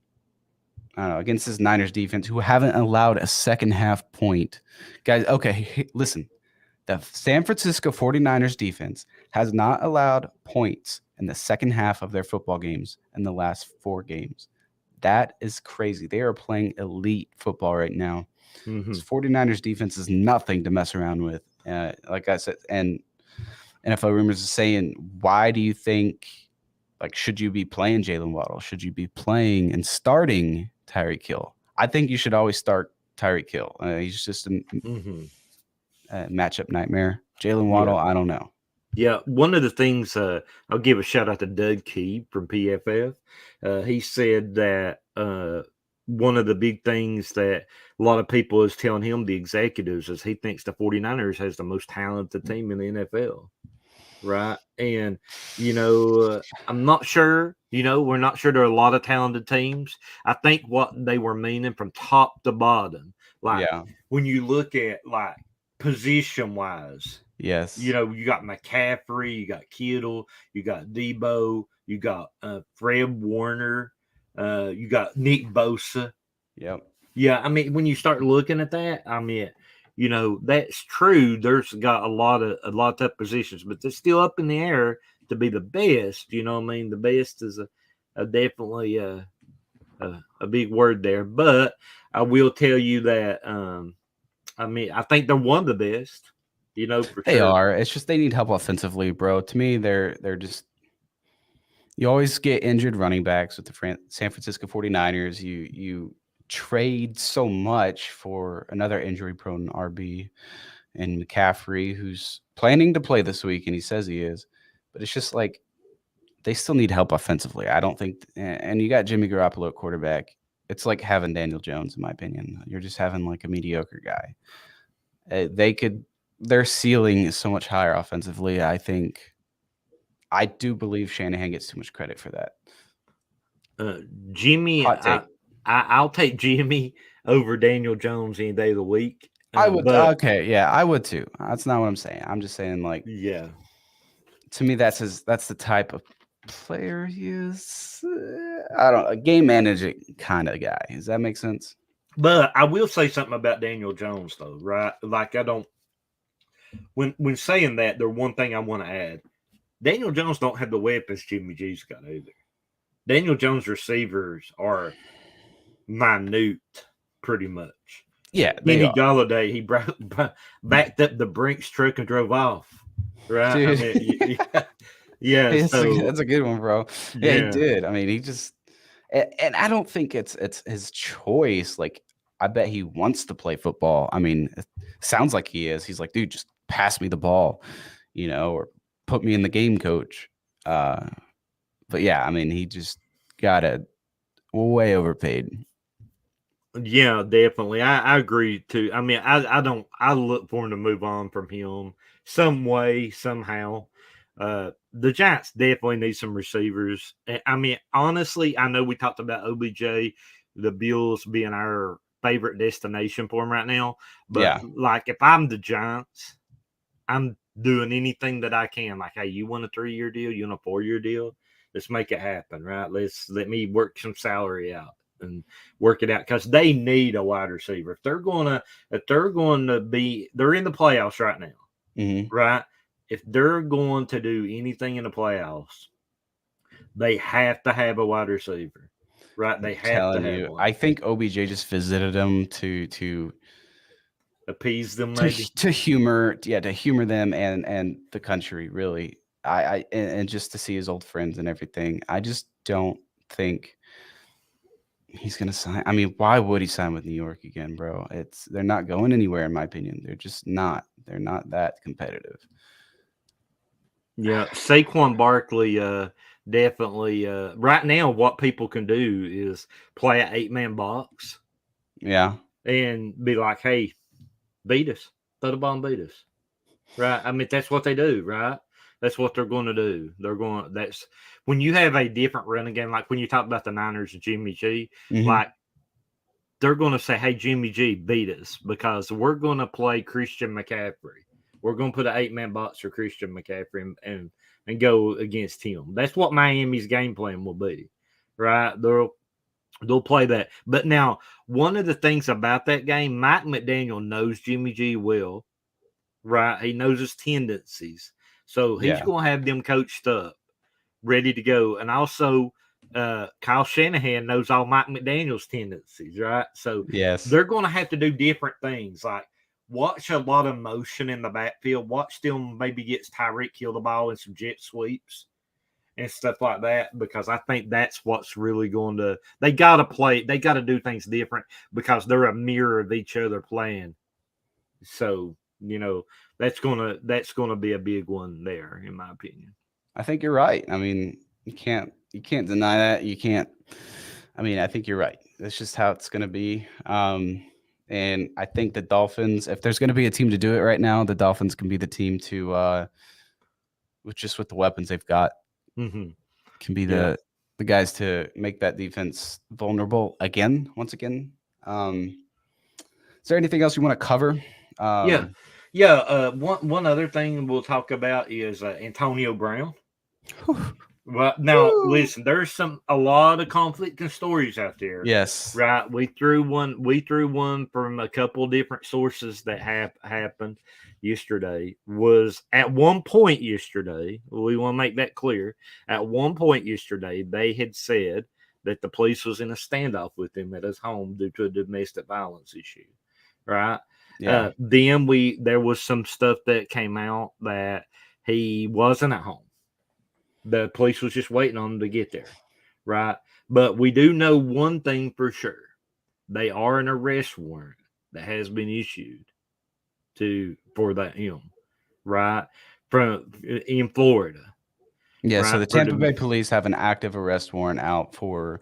I don't know, against this Niners defense, who haven't allowed a second half point. Guys, okay, listen. The San Francisco 49ers defense has not allowed points in the second half of their football games in the last 4 games. That is crazy. They are playing elite football right now. Mm-hmm. This 49ers defense is nothing to mess around with. Like I said, and NFLRumors is saying, why do you think, should you be playing Jalen Waddle? Should you be playing and starting Tyreek Hill? I think you should always start Tyreek Hill. He's just a matchup nightmare. Jalen Waddle, I don't know. Yeah, one of the things I'll give a shout out to Doug Key from PFF. He said that one of the big things that a lot of people is telling him, the executives, is he thinks the 49ers has the most talented team in the NFL. Right. And, I'm not sure, we're not sure there are a lot of talented teams. I think what they were meaning from top to bottom, when you look at position wise, yes, you got McCaffrey, you got Kittle, you got Debo, you got Fred Warner, you got Nick Bosa. Yep. Yeah, I mean, when you start looking at that, I mean, that's true. There's got a lot of tough positions, but they're still up in the air to be the best. You know what I mean? The best is a definitely a big word there. But I will tell you that I mean, I think they're one of the best. For they sure. are. It's just they need help offensively, bro. To me, they're just. You always get injured running backs with the San Francisco 49ers. You trade so much for another injury-prone RB and McCaffrey, who's planning to play this week, and he says he is. But it's just they still need help offensively. I don't think – and you got Jimmy Garoppolo at quarterback. It's like having Daniel Jones, in my opinion. You're just having a mediocre guy. Their ceiling is so much higher offensively. I do believe Shanahan gets too much credit for that. Jimmy, I'll take Jimmy over Daniel Jones any day of the week. I would. Okay, yeah, I would too. That's not what I'm saying. I'm just saying, yeah. To me, that's the type of player he is. I don't a game managing kind of guy. Does that make sense? But I will say something about Daniel Jones, though, right? Like I don't. When saying that, there's one thing I want to add. Daniel Jones don't have the weapons Jimmy G's got either. Daniel Jones receivers are minute, pretty much. Yeah, Kenny Galladay, he backed up the Brinks truck and drove off. Right? Dude. I mean, yeah. That's a good one, bro. Yeah, he Yeah. did. I mean, he just and I don't think it's his choice. Like, I bet he wants to play football. I mean, it sounds like he is. He's like, dude, just pass me the ball, or put me in the game, coach. But yeah, I mean, he just got way overpaid. Yeah, definitely. I agree too. I mean, I look for him to move on from him some way, somehow. The Giants definitely need some receivers. I mean, honestly, I know we talked about OBJ, the Bills being our favorite destination for him right now. But Yeah. like, if I'm the Giants, I'm doing anything that I can. Like, hey, you want a 3-year deal? You want a 4-year deal? Let's make it happen, right? Let me work some salary out and work it out, because they need a wide receiver. If they're going to be, they're in the playoffs right now, Mm-hmm. right? If they're going to do anything in the playoffs, they have to have a wide receiver, right? They have to have one. I think OBJ just visited him to appease them, maybe to humor them and the country, really. And just to see his old friends and everything. I just don't think he's gonna sign. I mean, why would he sign with New York again, bro? They're not going anywhere, in my opinion. They're just not. They're not that competitive. Yeah, Saquon Barkley definitely right now what people can do is play an 8-man box. Yeah. And be like, hey, beat us. Throw the ball and beat us. Right? I mean, that's what they do, right? That's what they're going to do. That's when you have a different running game, like when you talk about the Niners and Jimmy G, Mm-hmm. like they're going to say, hey, Jimmy G, beat us, because we're going to play Christian McCaffrey. We're going to put an 8-man box for Christian McCaffrey and go against him. That's what Miami's game plan will be, right? They'll play that. But now, one of the things about that game, Mike McDaniel knows Jimmy G well, right? He knows his tendencies. So he's going to have them coached up, ready to go. And also, Kyle Shanahan knows all Mike McDaniel's tendencies, right? So yes, they're going to have to do different things, like watch a lot of motion in the backfield. Watch them maybe get Tyreek Hill the ball in some jet sweeps and stuff like that, because I think that's what's really going to – they got to do things different, because they're a mirror of each other playing. So, that's gonna be a big one there, in my opinion. I think you're right. I mean, you can't deny that. You can't. I mean, I think you're right. That's just how it's gonna be. And I think the Dolphins, if there's gonna be a team to do it right now, the Dolphins can be the team to, with the weapons they've got, can be the guys to make that defense vulnerable once again. Is there anything else you want to cover? One other thing we'll talk about is Antonio Brown. Well, now listen, there's a lot of conflicting stories out there. Yes, right. We threw one from a couple different sources that happened yesterday. Was at one point yesterday, we want to make that clear. At one point yesterday, they had said that the police was in a standoff with him at his home due to a domestic violence issue. Right. Yeah. Then there was some stuff that came out that he wasn't at home. The police was just waiting on him to get there, right? But we do know one thing for sure. They are an arrest warrant that has been issued for him, right? In Florida. Yeah, right? So the Tampa Bay police have an active arrest warrant out for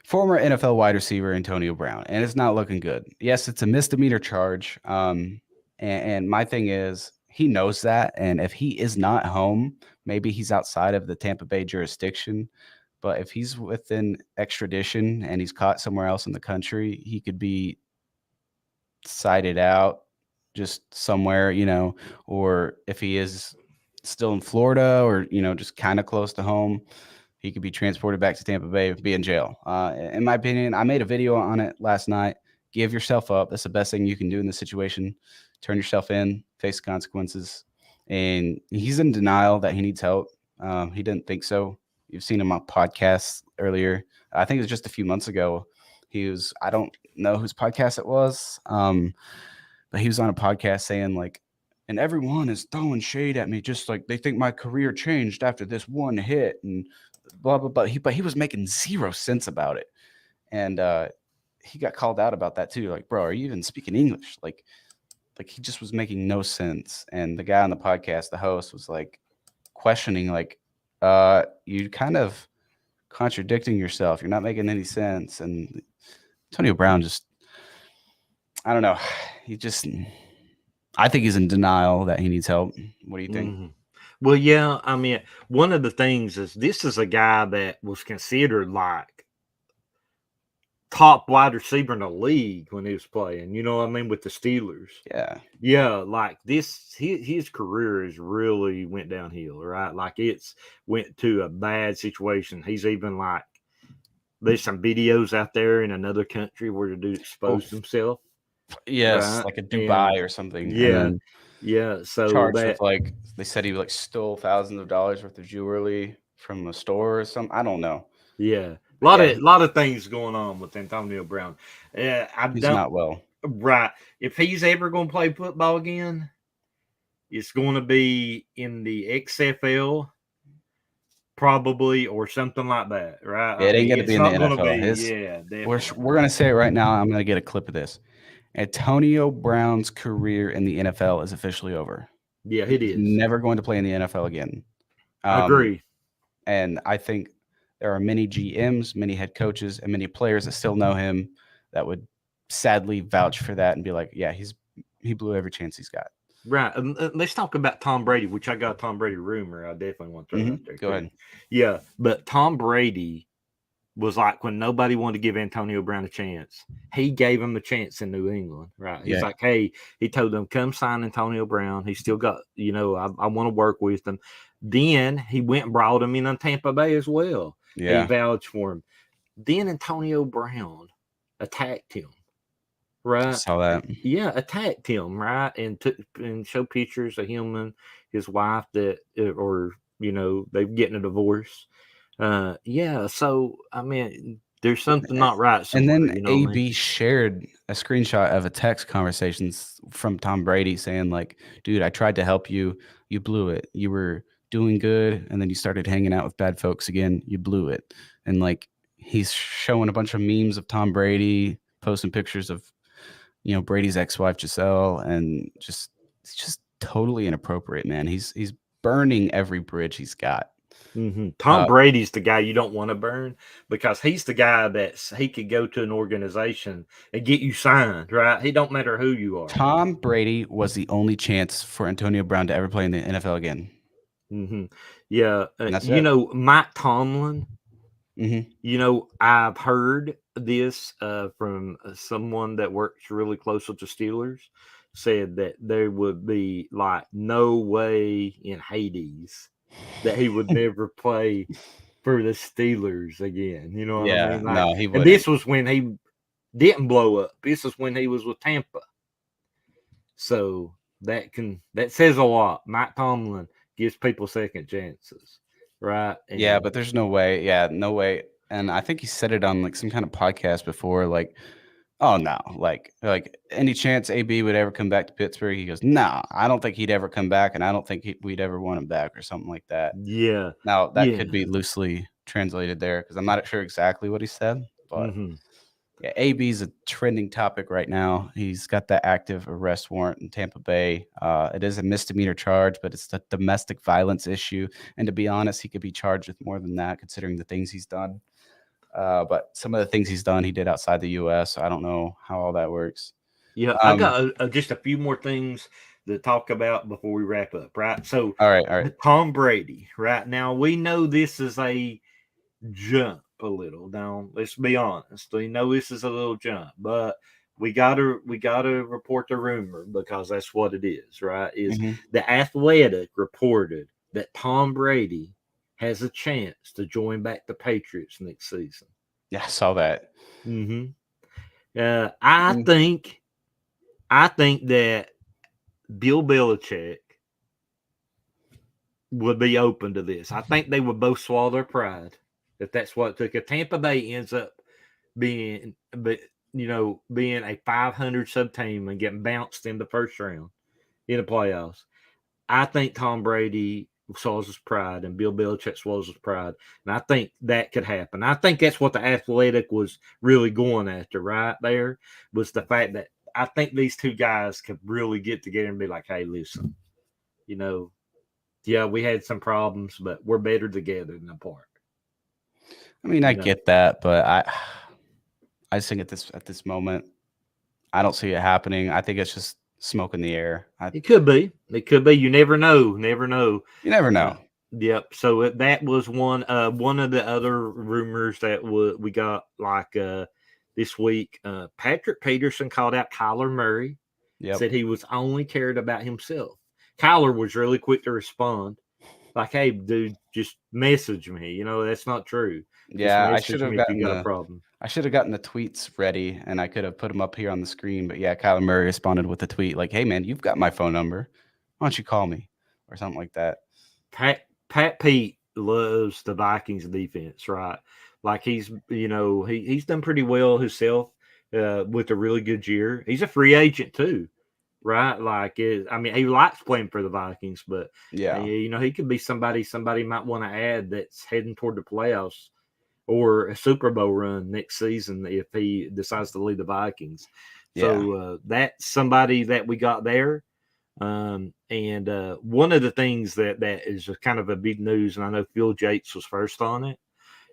former NFL wide receiver Antonio Brown, and it's not looking good. Yes, it's a misdemeanor charge. And my thing is, he knows that, and if he is not home, maybe he's outside of the Tampa Bay jurisdiction. But if he's within extradition and he's caught somewhere else in the country, he could be cited out just somewhere, or if he is still in Florida or, just kind of close to home, he could be transported back to Tampa Bay, be in jail. In my opinion, I made a video on it last night. Give yourself up. That's the best thing you can do in this situation. Turn yourself in, face the consequences. And he's in denial that he needs help. He didn't think so. You've seen him on podcasts earlier. I think it was just a few months ago. I don't know whose podcast it was, but he was on a podcast saying like, and everyone is throwing shade at me, just like they think my career changed after this one hit and blah blah blah. But he was making zero sense about it, and he got called out about that too. Like, bro, are you even speaking English? Like he just was making no sense. And the guy on the podcast, the host, was like questioning, like, you kind of contradicting yourself. You're not making any sense. And Antonio Brown just, I don't know. I think he's in denial that he needs help. What do you think? Mhm. Well, yeah, I mean, one of the things is this is a guy that was considered like top wide receiver in the league when he was playing, you know what I mean, with the Steelers. Yeah. Yeah, like this, his career has really went downhill, right? Like it's went to a bad situation. He's even like, there's some videos out there in another country where the dude exposed himself. Yes, Right. like a Dubai And or something. And yeah, then yeah. So charged that, with like they said he like stole thousands of dollars worth of jewelry from a store or something. I don't know. yeah, But yeah, a lot of things going on with Antonio Brown. I he's don't, not well. right. If he's ever going to play football again, it's going to be in the XFL, probably, or something like that, right? Yeah, I it ain't mean, going to be it's in the not going to NFL. be, yeah, We're definitely. we're going to say it right now. I'm going to get a clip of this. Antonio Brown's career in the NFL is officially over. Yeah, it He's is. never going to play in the NFL again. I agree. And I think there are many GMs, many head coaches, and many players that still know him that would sadly vouch for that and be like, yeah, he blew every chance he's got. Right. Let's talk about Tom Brady, which I got a Tom Brady rumor I definitely want to throw out there. Go ahead. Yeah, but Tom Brady was like when nobody wanted to give Antonio Brown a chance, he gave him a chance in New England, right? He's like, hey, he told them, come sign Antonio Brown. He still got, I want to work with him. Then he went and brought him in on Tampa Bay as well. Yeah. He vouched for him. Then Antonio Brown attacked him, right? I saw that. Yeah, attacked him, right? And took and showed pictures of him and his wife that, or they're getting a divorce. Yeah. So I mean, there's something not right somewhere. And then You know what I AB mean? shared a screenshot of a text conversations from Tom Brady saying like, dude, I tried to help you. You blew it. You were doing good. And then you started hanging out with bad folks again. You blew it. And like, he's showing a bunch of memes of Tom Brady, posting pictures of, Brady's ex-wife Giselle, and it's just totally inappropriate, man. He's burning every bridge he's got. Mm-hmm. Tom Brady's the guy you don't want to burn because he's the guy he could go to an organization and get you signed, right? He don't matter who you are. Tom Brady was the only chance for Antonio Brown to ever play in the NFL again. Mm-hmm. Yeah. That's it. Mike Tomlin, Mm-hmm. I've heard this from someone that works really close with the Steelers, said that there would be like no way in Hades that he would never play for the Steelers again. You know what I mean? Like, no, he and wouldn't. this was when he didn't blow up. This is when he was with Tampa. So that says a lot. Mike Tomlin gives people second chances, right? And yeah, but there's no way. Yeah, no way. And I think he said it on like some kind of podcast before, like, oh no, like any chance AB would ever come back to Pittsburgh? He goes, no, I don't think he'd ever come back, and I don't think we'd ever want him back or something like that. Yeah. Now that could be loosely translated there because I'm not sure exactly what he said, but yeah, AB's a trending topic right now. He's got that active arrest warrant in Tampa Bay. It is a misdemeanor charge, but it's the domestic violence issue. And to be honest, he could be charged with more than that, considering the things he's done. But some of the things he's done, he did outside the U.S. So I don't know how all that works. Yeah, I got just a few more things to talk about before we wrap up, right? So, all right. Tom Brady, right now we know this is a jump a little. Now, let's be honest, we know this is a little jump, but we gotta report the rumor because that's what it is, right? Is hmm the Athletic reported that Tom Brady has a chance to join back the Patriots next season. Yeah, I saw that. Mm-hmm. Mm. I think that Bill Belichick would be open to this. I think they would both swallow their pride if that's what it took. If Tampa Bay ends up being, being a 500 sub team and getting bounced in the first round in the playoffs, I think Tom Brady swallows his pride and Bill Belichick swallows his pride. And I think that could happen. I think that's what the Athletic was really going after right there, was the fact that I think these two guys could really get together and be like, hey, listen, yeah, we had some problems, but we're better together than apart. I mean, I get that, but I just think at this moment, I don't see it happening. I think it's just smoke in the air. It could be. It could be. You never know. Never know. You never know. Yep. So that was one of the other rumors that we got this week. Patrick Peterson called out Kyler Murray. Yep. Said he was only cared about himself. Kyler was really quick to respond. Like, hey, dude, just message me. That's not true. Yeah, I should have gotten a problem. I should have gotten the tweets ready, and I could have put them up here on the screen. But yeah, Kyler Murray responded with a tweet like, "Hey man, you've got my phone number. Why don't you call me?" or something like that. Pat Pete loves the Vikings defense, right? Like he's done pretty well himself with a really good year. He's a free agent too, right? Like, he likes playing for the Vikings, but Yeah, he could be somebody might want to add that's heading toward the playoffs or a Super Bowl run next season if he decides to lead the Vikings. So that's somebody that we got there. And one of the things that is kind of a big news, and I know Phil Yates was first on it,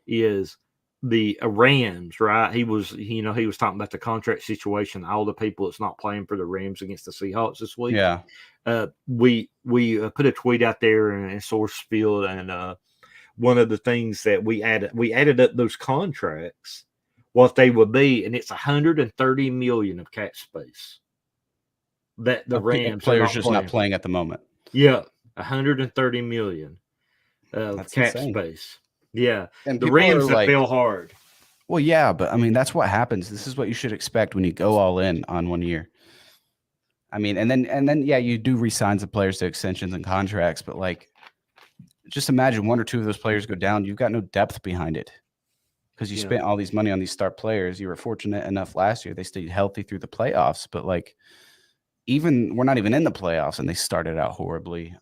is the Rams, right? He was talking about the contract situation, all the people that's not playing for the Rams against the Seahawks this week. yeah. We put a tweet out there in Source Field, and one of the things that we added up those contracts, what they would be, and it's $130 million of cap space that the Rams players just not playing at the moment. Yeah, $130 million of That's cap insane. space. Yeah, And the Rams have fell hard. Well, yeah, but I mean that's what happens. This is what you should expect when you go all in on 1 year. I mean, and then yeah, you do re-sign some players to extensions and contracts, but like, just imagine one or two of those players go down. You've got no depth behind it because you spent all these money on these star players. You were fortunate enough last year; they stayed healthy through the playoffs, but like, we're not even in the playoffs, and they started out horribly.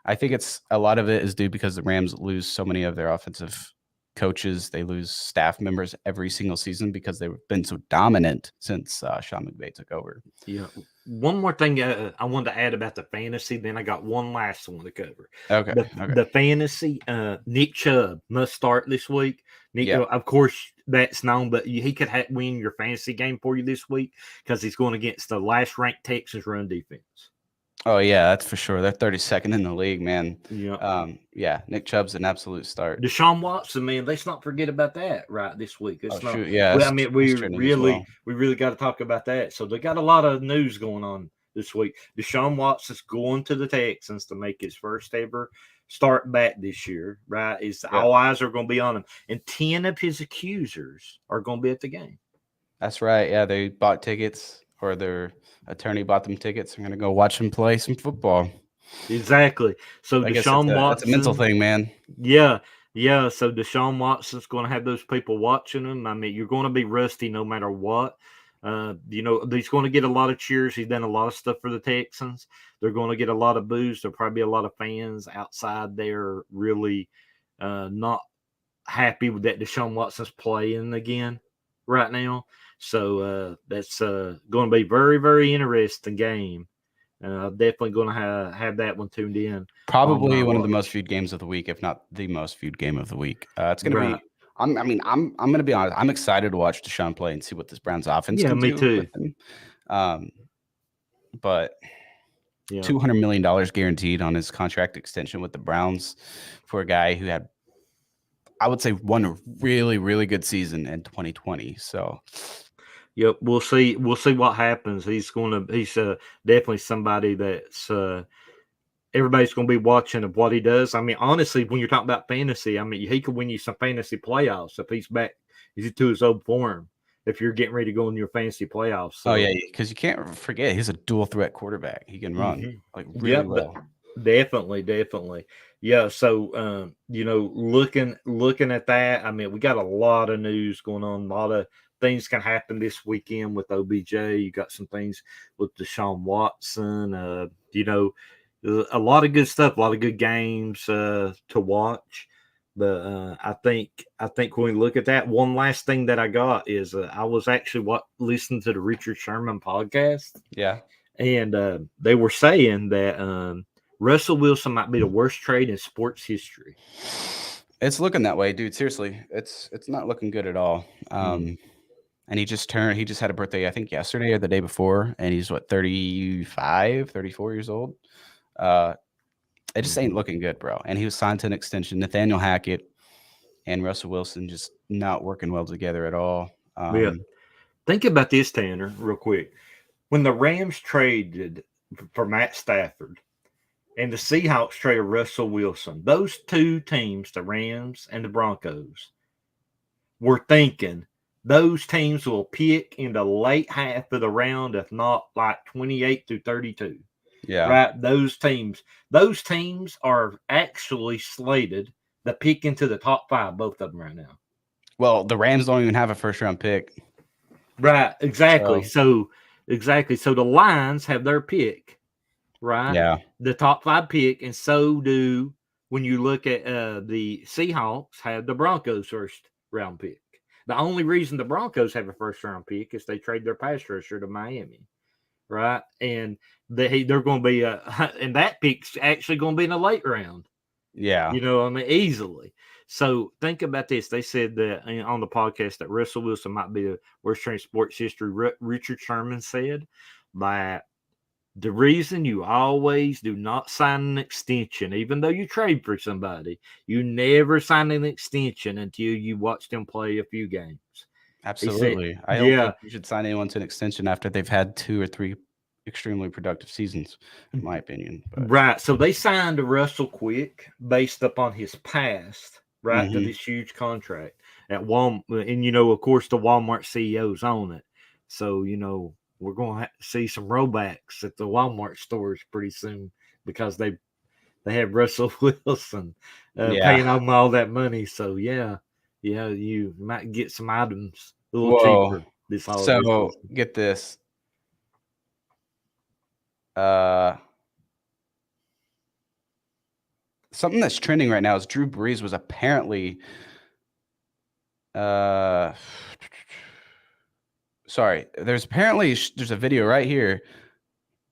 I think it's a lot of it is due because the Rams lose so many of their offensive coaches. They lose staff members every single season because they've been so dominant since Sean McVay took over. Yeah. One more thing I wanted to add about the fantasy, then I got one last one to cover. Okay. The fantasy, Nick Chubb must start this week. Nick, of course, that's known, but he could win your fantasy game for you this week because he's going against the last ranked Texans run defense. Oh yeah, that's for sure. They're 32nd in the league, man. Yeah. Nick Chubb's an absolute start. Deshaun Watson, man, let's not forget about that right this week. Shoot, yeah. Well, I mean, we really got to talk about that. So they got a lot of news going on this week. Deshaun Watson's going to the Texans to make his first ever start back this year, right? All eyes are going to be on him, and 10 of his accusers are going to be at the game. That's right. Yeah, they bought tickets, or their attorney bought them tickets. I'm going to go watch him play some football. Exactly. So Deshaun Watson, that's a mental thing, man. Yeah. So Deshaun Watson's going to have those people watching him. I mean, you're going to be rusty no matter what. He's going to get a lot of cheers. He's done a lot of stuff for the Texans. They're going to get a lot of boos. There'll probably be a lot of fans outside there really not happy with that Deshaun Watson's playing again right now. So that's going to be very, very interesting game. Definitely going to have that one tuned in. Probably one of the most viewed games of the week, if not the most viewed game of the week. It's going to be. I'm going to be honest. I'm excited to watch Deshaun play and see what this Browns offense can do. Yeah, me too. But $200 million guaranteed on his contract extension with the Browns for a guy who had, I would say, one really, really good season in 2020. So. Yep, we'll see. We'll see what happens. He's definitely somebody that's everybody's going to be watching of what he does. I mean, honestly, when you're talking about fantasy, I mean, he could win you some fantasy playoffs if he's back. He's to his old form. If you're getting ready to go in your fantasy playoffs. So. Oh yeah, because you can't forget he's a dual threat quarterback. He can run like really well. Definitely. Yeah. So, looking at that, I mean, we got a lot of news going on. A lot of things can happen this weekend with OBJ. You got some things with Deshaun Watson. A lot of good stuff, a lot of good games to watch. But I think when we look at that, one last thing that I got is I was actually listening to the Richard Sherman podcast. Yeah, and they were saying that Russell Wilson might be the worst trade in sports history. It's looking that way, dude. Seriously, it's not looking good at all. And he just had a birthday, I think yesterday or the day before, and he's 35, 34 years old. It just ain't looking good, bro. And he was signed to an extension. Nathaniel Hackett and Russell Wilson just not working well together at all. Yeah. Think about this, Tanner, real quick. When the Rams traded for Matt Stafford and the Seahawks traded Russell Wilson, those two teams, the Rams and the Broncos, were thinking those teams will pick in the late half of the round, if not like 28 through 32. Yeah. Right. Those teams are actually slated to pick into the top 5, both of them right now. Well, the Rams don't even have a first round pick. Right. Exactly. So the Lions have their pick, right? Yeah. The top 5 pick. And so do, when you look at the Seahawks, have the Broncos first round pick. The only reason the Broncos have a first round pick is they trade their pass rusher to Miami. Right. And they're going to be and that pick's actually going to be in the late round. Yeah. Easily. So think about this. They said that on the podcast that Russell Wilson might be the worst trade in sports history. Richard Sherman said that the reason you always do not sign an extension, even though you trade for somebody, you never sign an extension until you watch them play a few games. Absolutely. I don't think you should sign anyone to an extension after they've had 2 or 3 extremely productive seasons, in my opinion. But. Right. So they signed Russell quick based upon his past, right, to this huge contract at Walmart. And, of course, the Walmart CEO's on it. So, we're going to see some rollbacks at the Walmart stores pretty soon because they have Russell Wilson paying them all that money. So, yeah, you might get some items a little cheaper this holiday. So get this. Something that's trending right now is Drew Brees was apparently there's a video right here.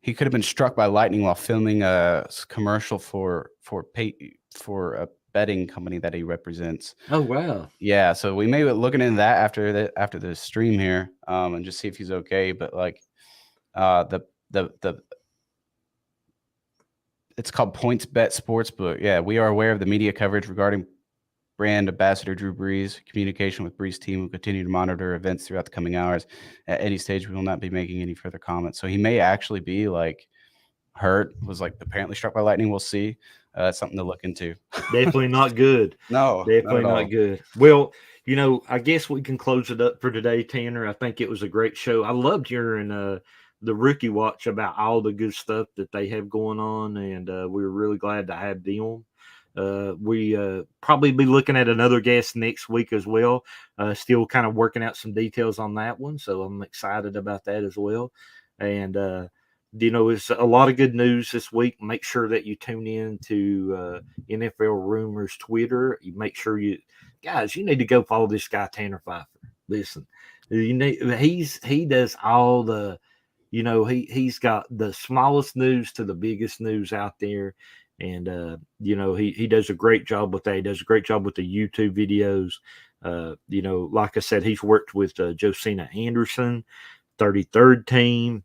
He could have been struck by lightning while filming a commercial for a betting company that he represents. Oh wow. Yeah, so we may be looking into that after the stream here, and just see if he's okay. But like, it's called PointsBet Sportsbook. Yeah, we are aware of the media coverage regarding brand ambassador Drew Brees. Communication with Brees' team will continue to monitor events throughout the coming hours. At any stage, we will not be making any further comments. So he may actually be like hurt, was like apparently struck by lightning. We'll see. Something to look into. Definitely not good. No, definitely not good. Well, I guess we can close it up for today, Tanner. I think it was a great show. I loved hearing the Rookie Watch about all the good stuff that they have going on, and we were really glad to have them. We probably be looking at another guest next week as well. Still kind of working out some details on that one, so I'm excited about that as well. And it's a lot of good news this week. Make sure that you tune in to NFL Rumors Twitter. You make sure you need to go follow this guy Tanner Pfeiffer. Listen, he does all the. He's got the smallest news to the biggest news out there. And, he does a great job with that. He does a great job with the YouTube videos. Like I said, he's worked with Josina Anderson, 33rd team.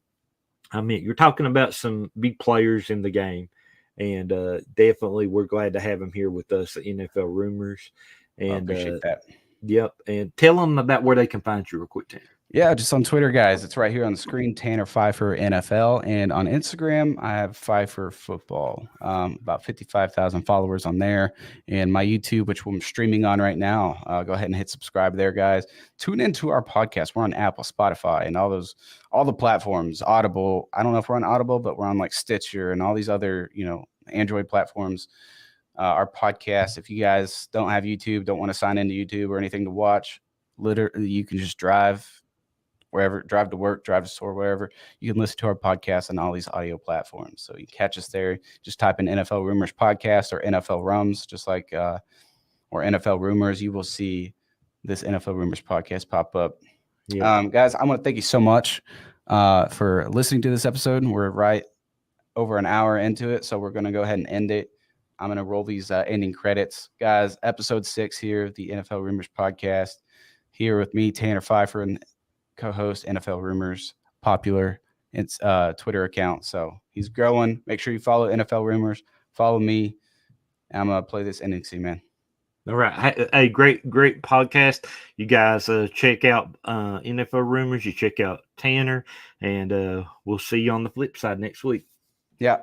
I mean, you're talking about some big players in the game. And definitely we're glad to have him here with us at NFL Rumors. And I appreciate that. Yep. And tell them about where they can find you real quick, Tanner. Yeah, just on Twitter, guys. It's right here on the screen. Tanner Pfeiffer NFL, and on Instagram, I have Pfeiffer Football. About 55,000 followers on there, and my YouTube, which I'm streaming on right now. Go ahead and hit subscribe there, guys. Tune into our podcast. We're on Apple, Spotify, and all the platforms. Audible. I don't know if we're on Audible, but we're on like Stitcher and all these other, Android platforms. Our podcast. If you guys don't have YouTube, don't want to sign into YouTube or anything to watch, literally, you can just drive to work, drive to store, wherever. You can listen to our podcast on all these audio platforms. So you can catch us there. Just type in NFL Rumors Podcast or NFLRums, just like, or NFL Rumors. You will see this NFL Rumors Podcast pop up. Yeah. Guys, I want to thank you so much for listening to this episode. We're right over an hour into it, so we're going to go ahead and end it. I'm going to roll these ending credits. Guys, episode 6 here, the NFL Rumors Podcast. Here with me, Tanner Pfeiffer, and co-host NFL Rumors, popular Twitter account. So he's growing. Make sure you follow NFL Rumors. Follow me. I'm gonna play this ending scene, man. All right. Hey, great podcast. You guys check out NFL Rumors. You check out Tanner, and we'll see you on the flip side next week. Yeah.